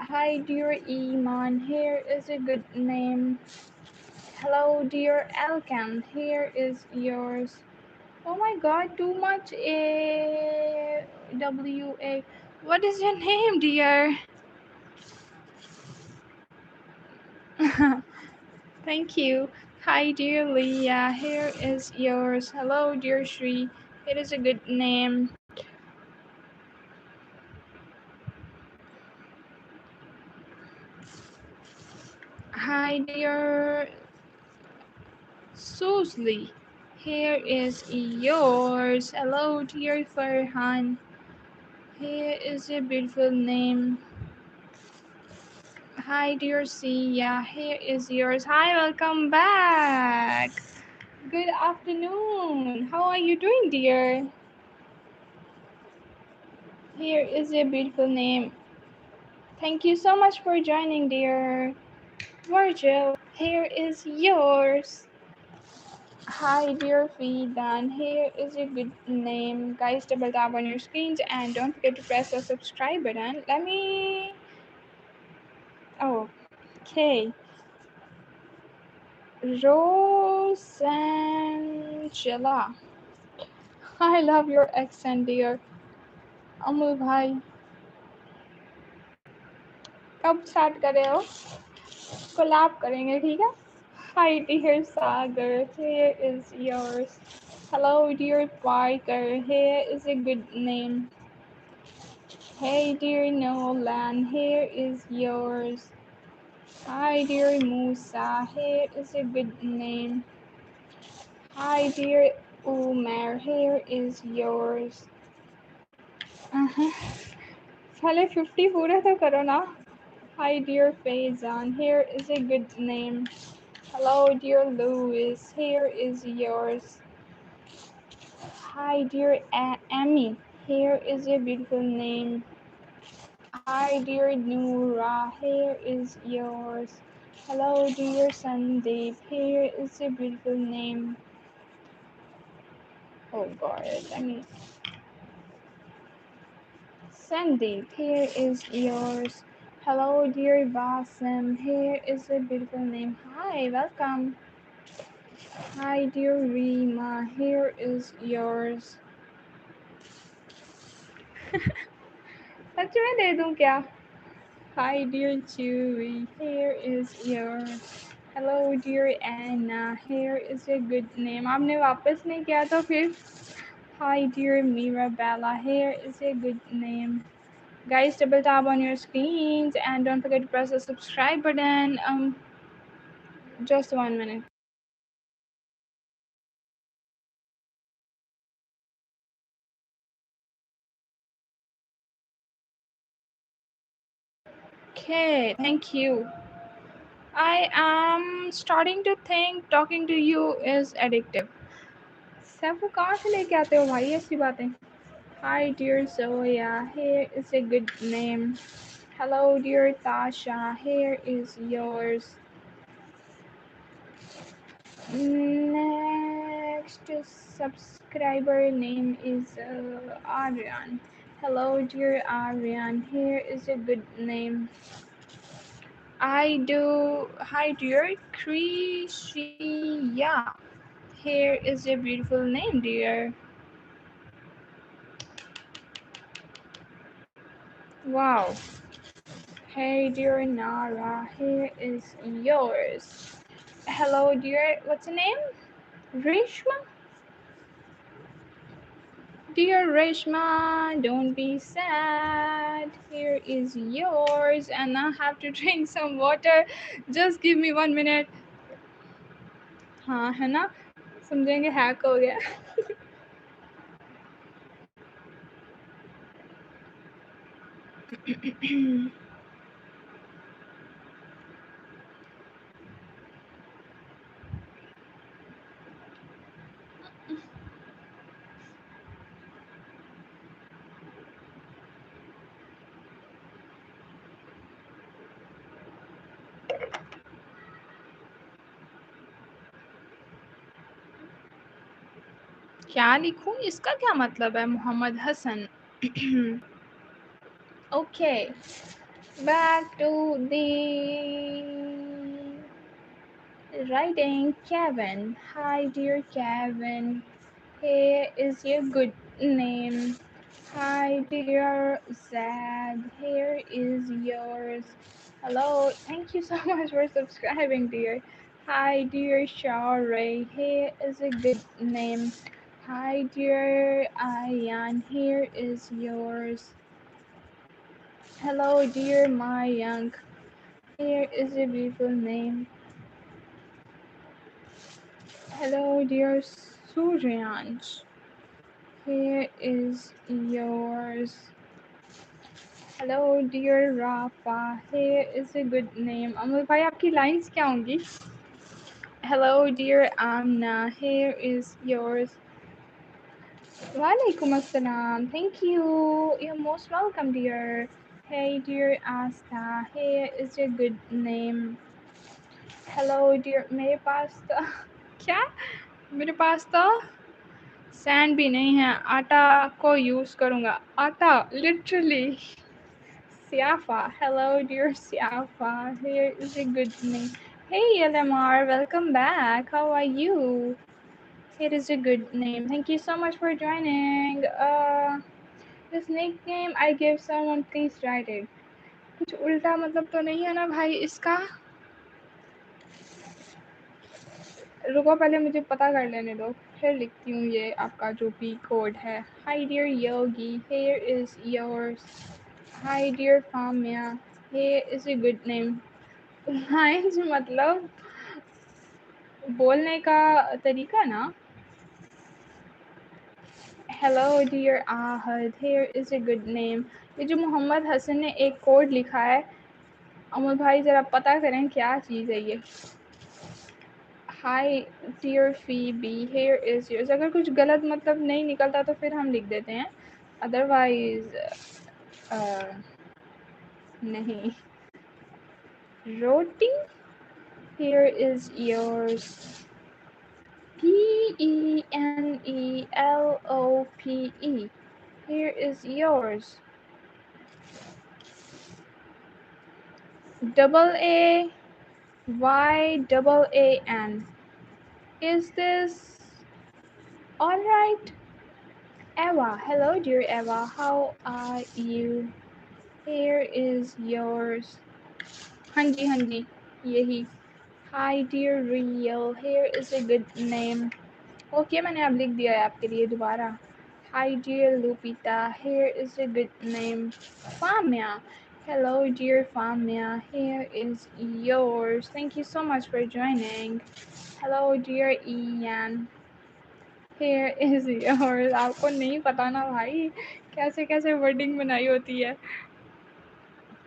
Hi dear Iman, here is a good name. Hello dear Elkan, here is yours. Oh my god, too much A-W-A. What is your name, dear? Thank you. Hi dear Leah, here is yours. Hello dear Shri, it is a good name. Hi dear Susli, here is yours. Hello dear Farhan. Here is a beautiful name. Hi, dear Sia. Here is yours. Hi, welcome back. Good afternoon. How are you doing, dear? Here is a beautiful name. Thank you so much for joining, dear. Virgil, here is yours. Hi, dear Fidan. Here is a good name. Guys, double tap on your screens and don't forget to press the subscribe button. Let me. Oh, okay. Rosangela. I love your accent, dear. Amul भाई कब start कर रहे हो? Collab करेंगे, ठीक है? Hi, dear Sagar. Here is yours. Hello, dear Parker. Here is a good name. Hey, dear Nolan. Here is yours. Hi, dear Musa. Here is a good name. Hi, dear Umar. Here is yours. पहले 50 पूरे तो करो ना. Hi, dear Faizan. Here is a good name. Hello, dear Louis. Here is yours. Hi, dear Amy. Here is a beautiful name. Hi, dear Noora. Here is yours. Hello, dear Sandeep. Here is a beautiful name. Oh God, I mean, Sandeep. Here is yours. Hello, dear Basim. Here is a beautiful name. Hi, welcome. Hi dear Rima, here is yours. सच में दे दूं क्या? Hi dear Chewy, here is yours. Hello dear Anna, here is a good name. आपने वापस नहीं किया तो फिर Hi dear Mirabella, here is a good name. Guys, double tap on your screens and don't forget to press the subscribe button. Just 1 minute. Okay, thank you. I am starting to think talking to you is addictive. सब कहाँ से लेके आते हो भाई ऐसी बातें? Hi dear Zoya, here is a good name. Hello dear Tasha, here is yours. Next subscriber name is Aryan. Hello dear Aryan, here is a good name. I do. Hi dear Krishiya. Here is a beautiful name, dear. Wow. Hey dear Nara, here is yours. Hello dear, what's your name? Reshma? Dear Reshma, don't be sad. Here is yours, and I have to drink some water. Just give me 1 minute. हाँ है ना समझेंगे hack हो गया क्या लिखूं इसका क्या मतलब है Mohammad Hasan Okay, back to the writing. Kevin. Hi, dear Kevin. Here is your good name. Hi, dear Zad. Here is yours. Hello. Thank you so much for subscribing, dear. Hi, dear Share. Here is a good name. Hi, dear Ayan. Here is yours. Hello, dear Mayank. Here is a beautiful name. Hello, dear Suryansh. Here is yours. Hello, dear Rafa. Here is a good name. अमर भाई आपकी lines क्या होंगी? Hello, dear Amna. Here is yours. Walaikum assalam. Thank you. You're most welcome, dear. Hey, dear Asta. Here is a good name. Hello, dear. मेरे पास तो क्या? मेरे पास तो sand भी नहीं है आटा को यूज़ करूँगा आटा literally Siafa. Hello, dear Siafa. Here is a good name. Hey, LMR. Welcome back. How are you? It is a good name. Thank you so much for joining. This nickname I give someone. Please write it. कुछ उल्टा मतलब तो नहीं है ना भाई इसका रुको पहले मुझे पता कर लेने दो फिर लिखती हूँ ये आपका जो भी कोड है Hi dear Yogi, here is yours. Hi dear Famya, here is a good name. Lines मतलब बोलने का तरीका ना Hello dear Ahad, here is a good name. ये जो मोहम्मद हसन ने एक कोड लिखा है अमर भाई ज़रा पता करें क्या चीज़ है ये Hi dear Phoebe, here is yours. अगर कुछ गलत मतलब नहीं निकलता तो फिर हम लिख देते हैं अदरवाइज नहीं रोटी here is yours. Penelope. Here is yours. Double A Y double A N. Is this all right? Eva, hello dear Eva, how are you? Here is yours. Hanji Hanji, yehi. Hi dear Real, here is a good name. Okay मैंने अब लिख दिया है आपके लिए दोबारा. Hi dear Lupita, here is a good name. Famia, hello dear Famia, here is yours. Thank you so much for joining. Hello dear Ian, here is yours. आपको नहीं पता ना भाई कैसे कैसे वर्डिंग बनाई होती है.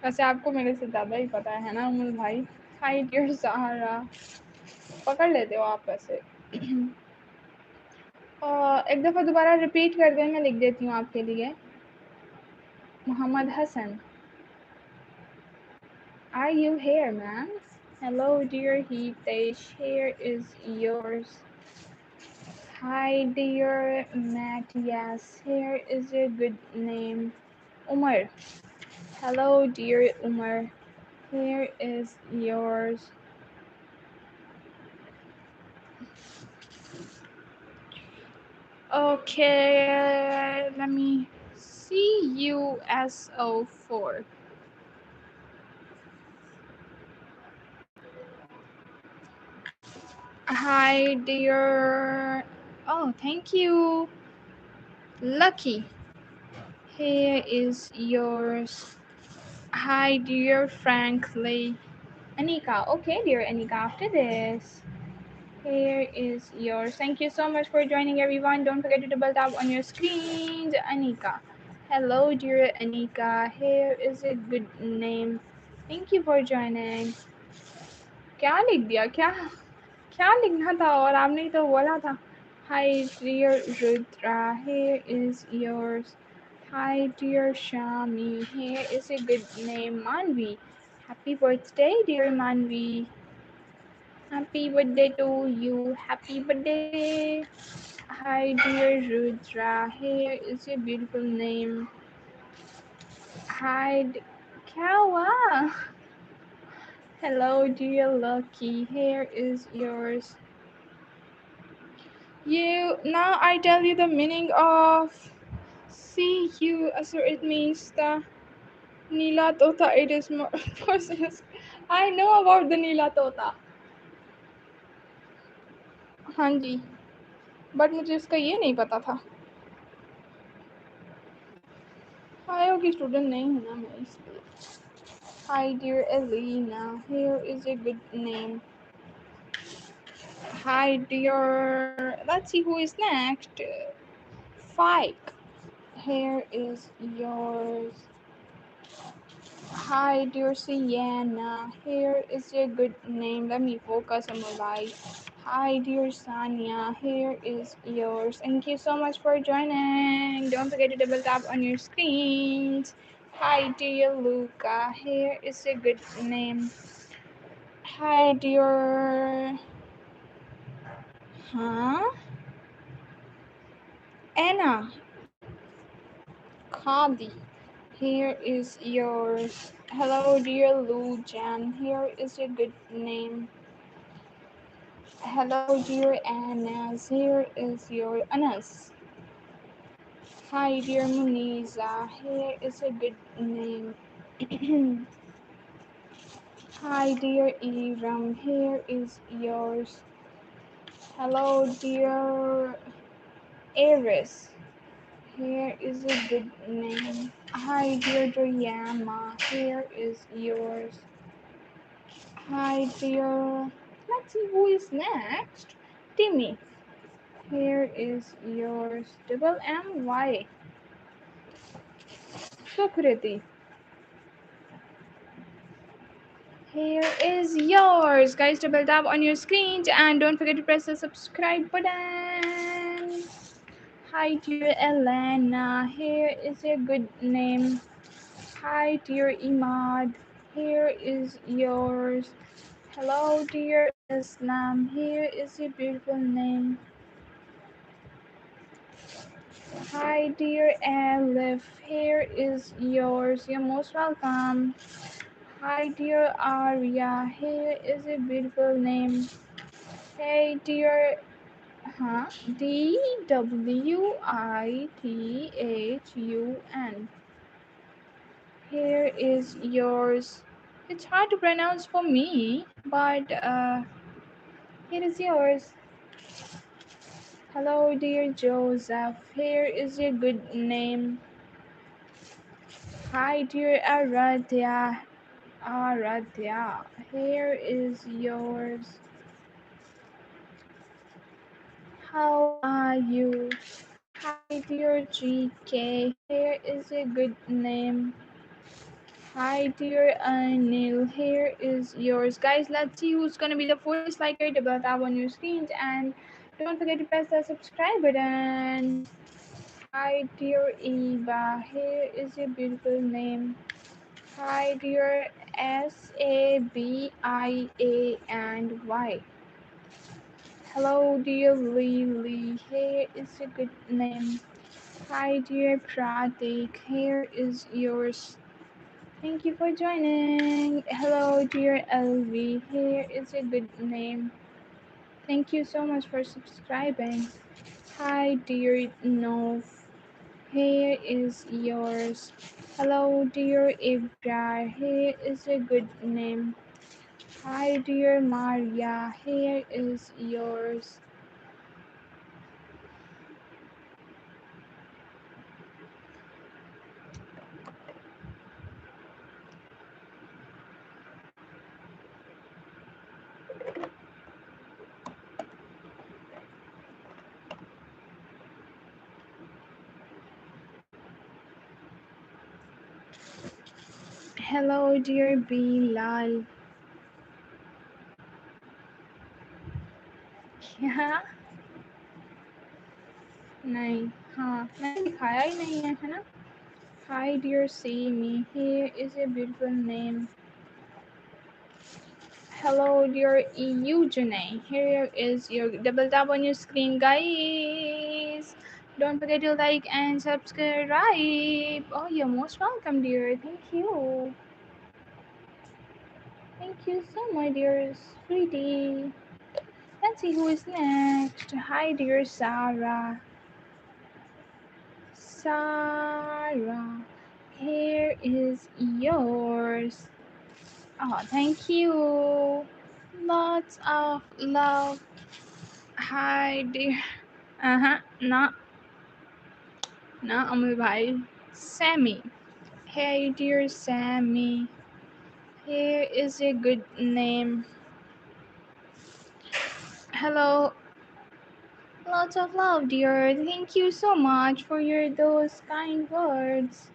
वैसे आपको मेरे से ज़्यादा ही पता है ना अमूल भाई. Hi dear Sahara, पकड़ लेते हो आप वैसे. एक दफ़ा दोबारा रिपीट कर दें, मैं लिख देती हूँ आपके लिए. Mohammad Hasan, are you here, man? Hello, dear Hitesh, here is yours. Hi, dear Matthias, here is a good name. Umar, hello, dear Umar, here is yours. Okay, let me see you SO4. Hi, dear. Oh, thank you. Lucky. Here is yours. Hi, dear Frankly. Anika. Okay, dear Anika, after this. Here is yours. Thank you so much for joining, everyone. Don't forget to double tap on your screens. Anika. Hello, dear Anika. Here is a good name. Thank you for joining. क्या लिख दिया क्या क्या लिखना था और आपने ही तो बोला था. Hi dear Rudra, here is yours. Hi dear Shami, here is a good name. Manvi, happy birthday dear Manvi. Happy birthday to you. Happy birthday. Hi dear Rudra, here is a beautiful name. Hi क्या हुआ. Hello dear Lucky, here is yours. Now I tell you the meaning of see you. So it means the Nila Tota. It is more process. I know about the Nila Tota. हाँ जी, but मुझे इसका ये नहीं पता था. आयो की student नहीं हूँ ना मैं इसलिए. Hi dear Elena, here is a good name. Hi dear. Let's see who is next. Fike. Here is yours. Hi, dear Sienna. Here is a good name. Let me focus on my life. Hi, dear Sanya. Here is yours. Thank you so much for joining. Don't forget to double tap on your screens. Hi, dear Luca. Here is a good name. Hi, dear. Huh? Anna. Khadi. Here is yours. Hello, dear Lu Jan. Here is a good name. Hello, dear Anas. Here is your Anas. Hi, dear Muniza. Here is a good name. Hi, dear Iram. Here is yours. Hello, dear Aris. Here is a good name. Hi, dear Joyama. Here is yours. Hi, dear. Let's see who is next. Timmy. Here is yours. Double M Y. Sukriti. Here is yours. Guys, double tap on your screens and don't forget to press the subscribe button. Hi, dear Elena. Here is a good name. Hi, dear Imad. Here is yours. Hello, dear Islam. Here is a beautiful name. Hi, dear Alif. Here is yours. You're most welcome. Hi, dear Arya. Here is a beautiful name. Hey dear, huh? Dwithun. Here is yours. It's hard to pronounce for me, but here is yours. Hello, dear Joseph. Here is your good name. Hi, dear Aradhya. Aradhya. Here is yours. How are you? Hi, dear GK. Here is a good name. Hi, dear Anil. Here is yours. Guys, let's see who's gonna be the first liker. Double tap on your screens and don't forget to press the subscribe button. Hi, dear Eva. Here is your beautiful name. Hi, dear Sabia and Y. Hello, dear Lily. Here is a good name. Hi, dear Pratik. Here is yours. Thank you for joining. Hello, dear Elvi. Here is a good name. Thank you so much for subscribing. Hi, dear Nov. Here is yours. Hello, dear Ibra. Here is a good name. Hi, dear Maria. Here is yours. Hello, dear Bilal. क्या नहीं हाँ मैंने दिखाया ही नहीं है ना Hi dear Simi, here is a beautiful name. Hello dear Eugene, here is your double tap on your screen guys. Don't forget to like and subscribe. Oh, you're most welcome dear. Thank you. Thank you so much dear sweetie. Let's see who is next. Hi dear Sarah. Sarah, here is yours. Oh, thank you. Lots of love. Hi, dear. No, no, Amul bhai. Sammy. Hey, dear Sammy. Here is a good name. Hello. Lots of love, dear. Thank you so much for your those kind words.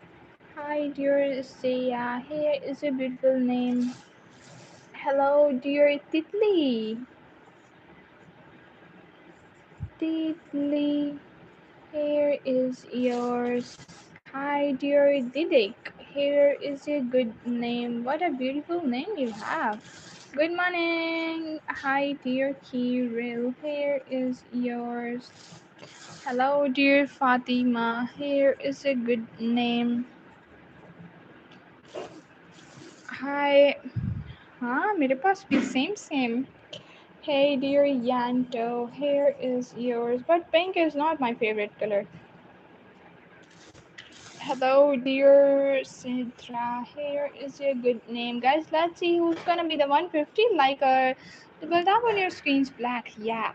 Hi, dear Sia. Here is a beautiful name. Hello, dear Titli. Titli. Here is yours. Hi, dear Didik. Here is a good name. What a beautiful name you have. Good morning. Hi, dear Kirill. Here is yours. Hello, dear Fatima. Here is a good name. Hi. हाँ मेरे पास भी same. Hey, dear Yanto. Here is yours. But pink is not my favorite color. Hello, dear Sidra. Here is your good name. Guys, let's see who's gonna be the 150 liker. Double tap on your screen's black. Yeah.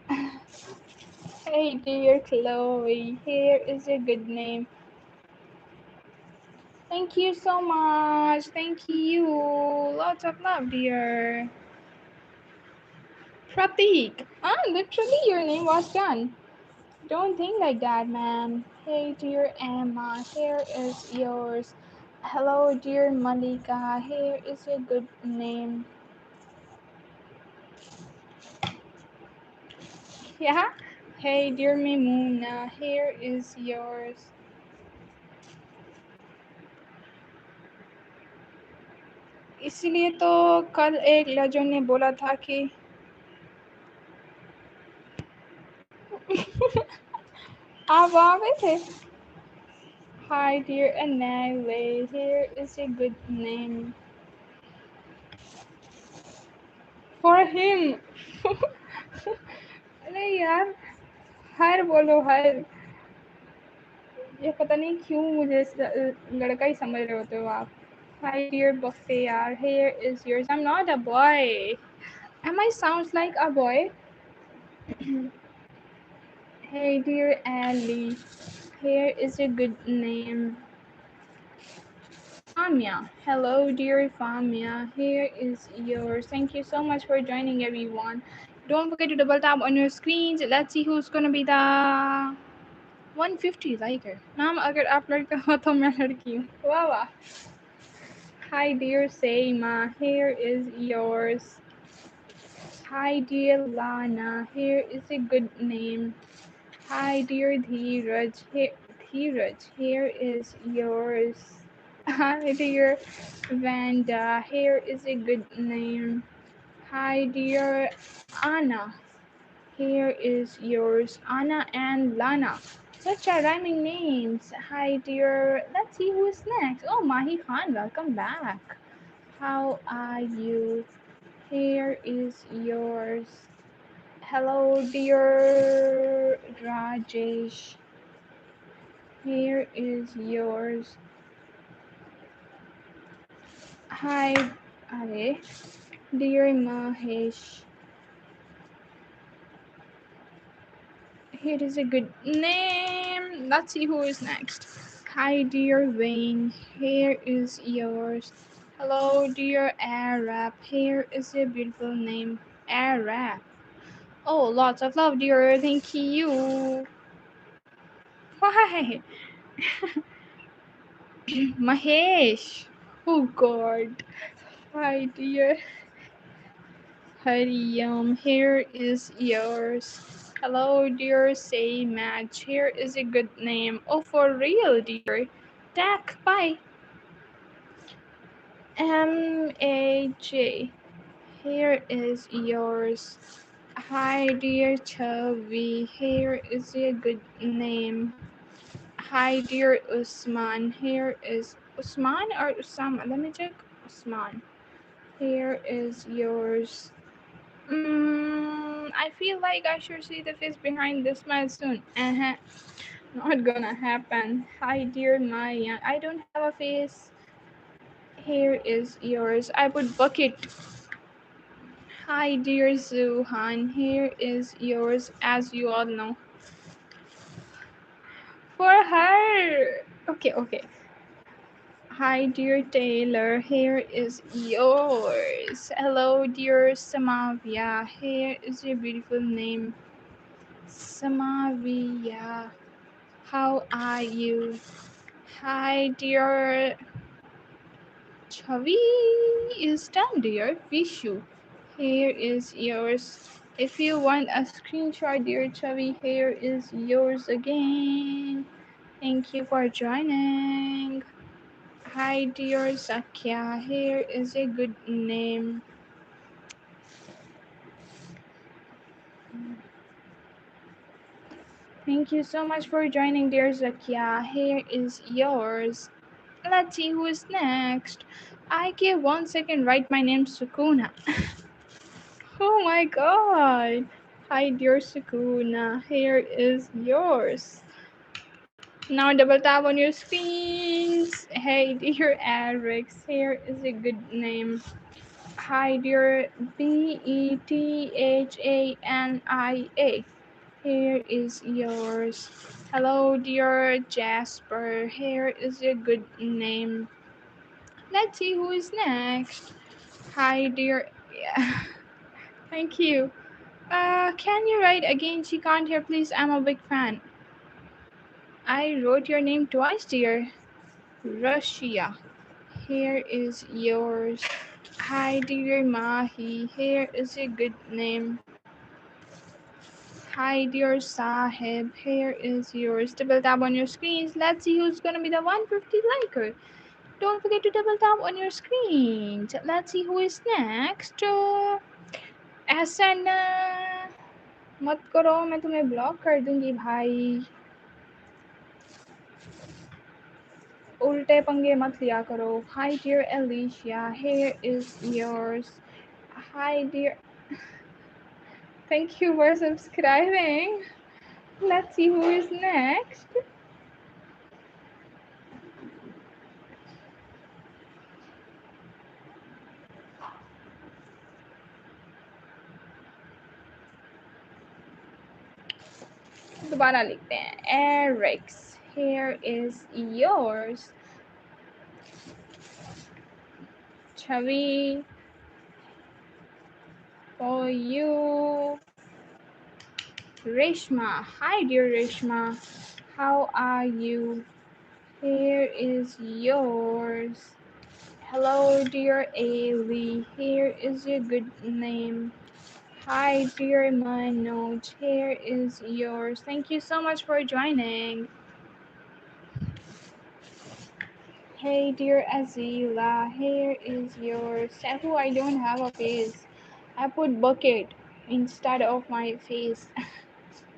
Hey, dear Chloe. Here is your good name. Thank you so much. Thank you. Lots of love, dear. Pratik. Literally, your name was done. Don't think like that, man. Hey, dear Emma. Here is yours. Hello, dear Malika. Here is a good name. Yeah? Hey, dear Mimuna. Here is yours. इसीलिए तो कल एक legend ने बोला था कि आप वहाँ पे थे Hi dear Anile, here is a good name for him. अरे यार, हर बोलो हर। ये पता नहीं क्यों मुझे लड़का ही समझ रहे होते हो आप। Hi dear buffet yaar, here is yours. I'm not a boy. Am I sounds like a boy? Hey dear Ali, here is a good name. Famia. Hello dear Famia, here is yours. Thank you so much for joining everyone. Don't forget to double tap on your screens. Let's see who's gonna be the 150 liker. नाम अगर आप लड़का हो तो मैं लड़की हूँ. वाह वाह. Hi dear Seima, here is yours. Hi dear Lana, here is a good name. Hi dear Dheeraj, here is yours. Hi dear Vanda, here is a good name. Hi dear Anna, here is yours. Anna and Lana. Such a rhyming names. Hi dear, let's see who is next. Oh, Mahi Khan, welcome back. How are you? Here is yours. Hello dear Rajesh. Here is yours. Hi, Are. Dear Mahesh. Here is a good name. Let's see who is next. Hi, dear Wayne. Here is yours. Hello, dear Arab. Here is a beautiful name. Arab. Oh, lots of love, dear. Thank you. Why? Mahesh. Oh, God. Hi, dear. Hariam. Here is yours. Hello, dear. Say match. Here is a good name. Oh, for real, dear. Dak. Bye. MAJ. Here is yours. Hi, dear Chavi. Here is a good name. Hi, dear Usman. Here is Usman or Usama? Let me check. Usman. Here is yours. I feel like I should see the face behind this smile soon. Not gonna happen. Hi, dear Maya. I don't have a face. Here is yours. I would book it. Hi, dear Zuhan. Here is yours, as you all know. For her. Okay. Hi, dear Taylor. Here is yours. Hello, dear Samavia. Here is your beautiful name. Samavia. How are you? Hi, dear Chavi is done, dear. Vishu. Here is yours. If you want a screenshot, dear Chavi, here is yours again. Thank you for joining. Hi, dear Zakya. Here is a good name. Thank you so much for joining, dear Zakia. Here is yours. Let's see who is next. I give 1 second, write my name Sukuna. Oh my god. Hi, dear Sukuna. Here is yours. Now double tap on your screens. Hey, dear Alex. Here is a good name. Hi, dear Bethania. Here is yours. Hello, dear Jasper. Here is a good name. Let's see who is next. Hi, dear. Yeah. Thank you. Can you write again? She can't hear, please. I'm a big fan. I wrote your name twice, dear. Russia. Here is yours. Hi, dear Mahi. Here is a good name. Hi, dear Sahib. Here is yours. Double tap on your screens. Let's see who's gonna be the 150 liker. Don't forget to double tap on your screens. Let's see who is next. Ehsan मत करो, मैं तुम्हें block कर दूंगी भाई. उल्टे पंगे मत लिया करो. Hi, dear Alicia. Here is yours. Hi, dear. Thank you for subscribing. Let's see who is next. दोबारा लिखते हैं Eric's. Here is yours. Chhavi for you. Reshma. Hi dear Reshma. How are you? Here is yours. Hello dear Ali. Here is your good name. Hi dear Manoj. Here is yours. Thank you so much for joining. Hey dear Azila. Here is yours. Safu, I don't have a face. I put bucket instead of my face.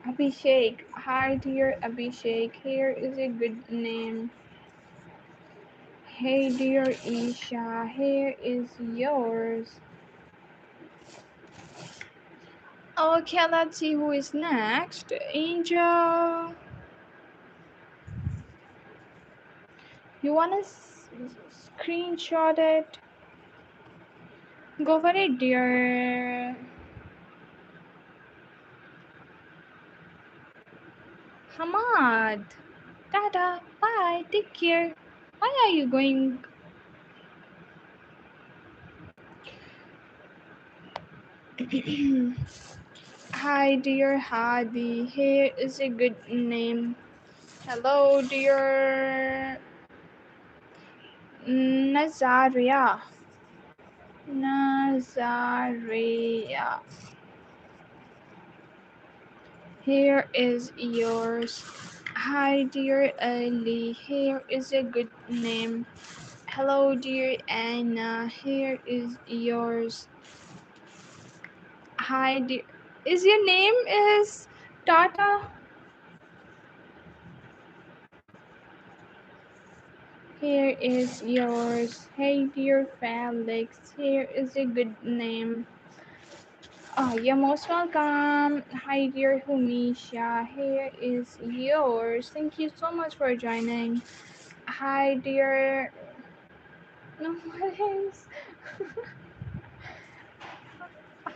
Abhishek. Hi dear Abhishek. Here is a good name. Hey dear Isha. Here is yours. Okay, let's see who is next. Angel. You wanna screenshot it? Go for it, dear. Hamad. Tata. Bye. Take care. Why are you going? Hi, dear Hadi. Here is a good name. Hello, dear Nazaria. Nazaria. Here is yours. Hi, dear Ali. Here is a good name. Hello, dear Anna. Here is yours. Hi, dear. Is your name is Tata? Here is yours. Hey, dear Felix. Here is a good name. Oh, you're most welcome. Hi, dear Humisha. Here is yours. Thank you so much for joining. Hi, dear. No, what is?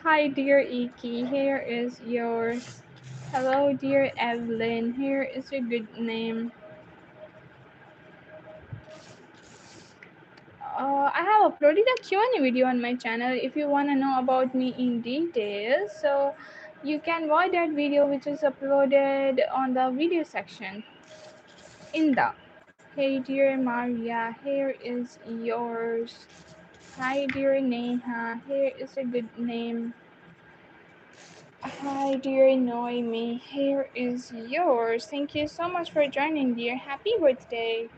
Hi, dear Iki. Here is yours. Hello, dear Evelyn. Here is a good name. I have uploaded a Q&A video on my channel if you want to know about me in detail. So you can watch that video which is uploaded on the video section. In the Hey dear Maria, here is yours. Hi dear Neha, here is a good name. Hi dear Noemi, here is yours. Thank you so much for joining, dear. Happy birthday.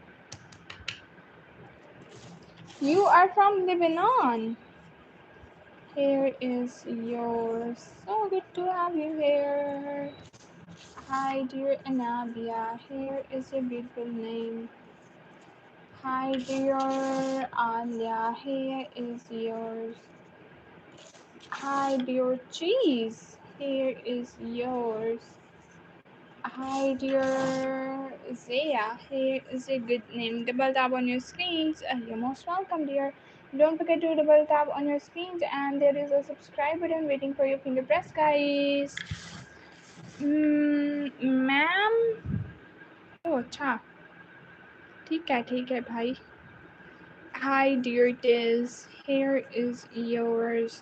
You are from Lebanon. Here is yours. So good to have you here. Hi dear Anabia, here is a beautiful name. Hi dear Alia, here is yours. Hi dear Cheese, here is yours. Hi dear Zaya, here is a good name. Double tap on your screens. You're most welcome, dear. Don't forget to double tap on your screens, and there is a subscribe button waiting for your finger press, guys. Ma'am. Oh, अच्छा ठीक है भाई. Hi dear Diz, here is yours.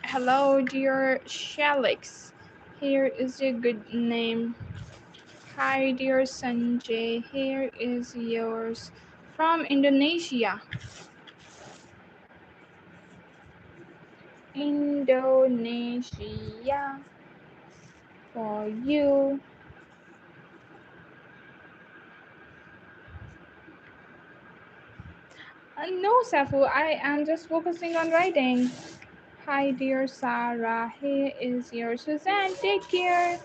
Hello dear Shelix, here is a good name. Hi dear Sanjay, here is yours. From Indonesia. Indonesia for you. No, Safu, I am just focusing on writing. Hi dear Sarah, here is your Suzanne. Take care.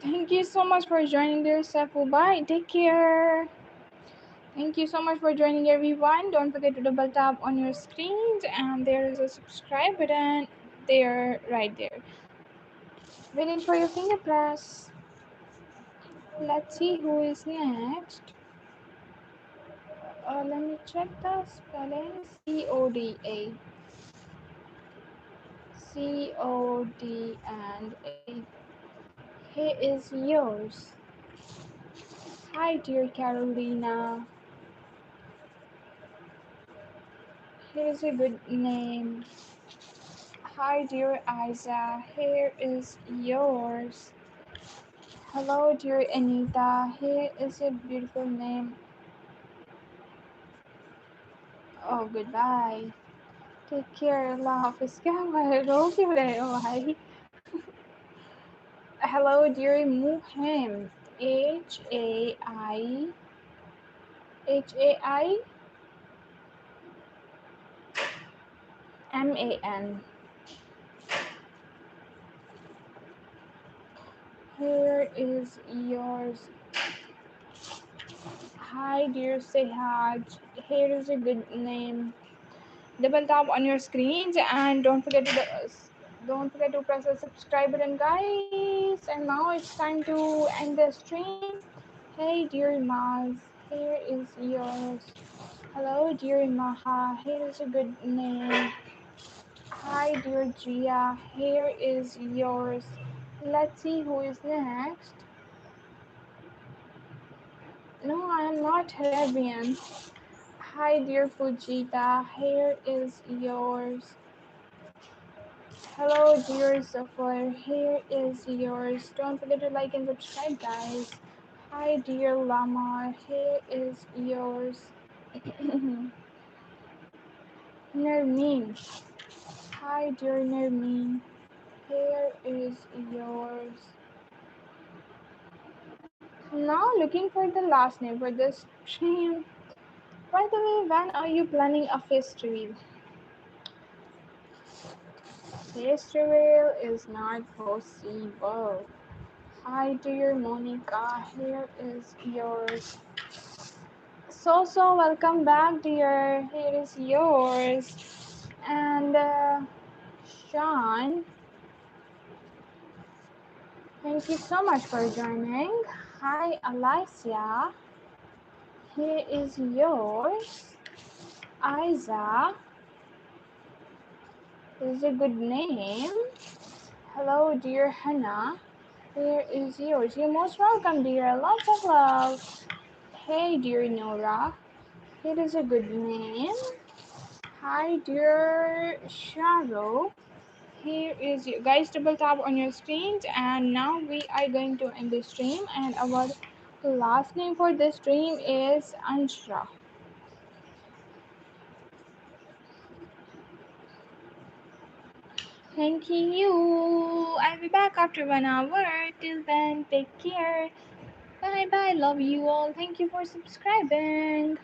Thank you so much for joining there, Safu. Bye. Take care. Thank you so much for joining, everyone. Don't forget to double tap on your screens, and there is a subscribe button there, right there. Waiting for your finger press. Let's see who is next. Let me check the spelling. COD and A. He is yours. Hi, dear Carolina. Here's a good name. Hi, dear Isa. Here is yours. Hello, dear Anita. Here is a beautiful name. Oh, goodbye. Take care. Allah Hafiz. क्या हुआ है? रो क्यों रहे हो भाई? Hello, dear Muhim. HAIMAN. Here is yours. Hi, dear Sehaj. Here is a good name. Double tap on your screens and don't forget to press the subscribe button, guys. And now it's time to end the stream. Hey, dear Maz. Here is yours. Hello, dear Maha. Here is a good name. Hi, dear Gia. Here is yours. Let's see who is next. No, I am not Arabian. Hi, dear Fujita. Here is yours. Hello, dear Zafar. Here is yours. Don't forget to like and subscribe, guys. Hi, dear Lamar. Here is yours. Nermeen. Hi, dear Nermeen. Here is yours. Now looking for the last name for this stream. By the way, when are you planning a festival? Festival is not possible. Hi dear Monica, here is yours. So welcome back, dear. Here is yours. And Sean, thank you so much for joining. Hi Alicia, here is yours. Isa is a good name. Hello, dear Hannah. Here is yours. You're most welcome, dear. Lots of love. Hey, dear Nora. It is a good name. Hi, dear Sharo. Here is you guys. Double tap on your screens, and now we are going to end the stream. And our last name for this stream is Anshra. Thank you. I'll be back after 1 hour. Till then, take care. Bye bye. Love you all. Thank you for subscribing.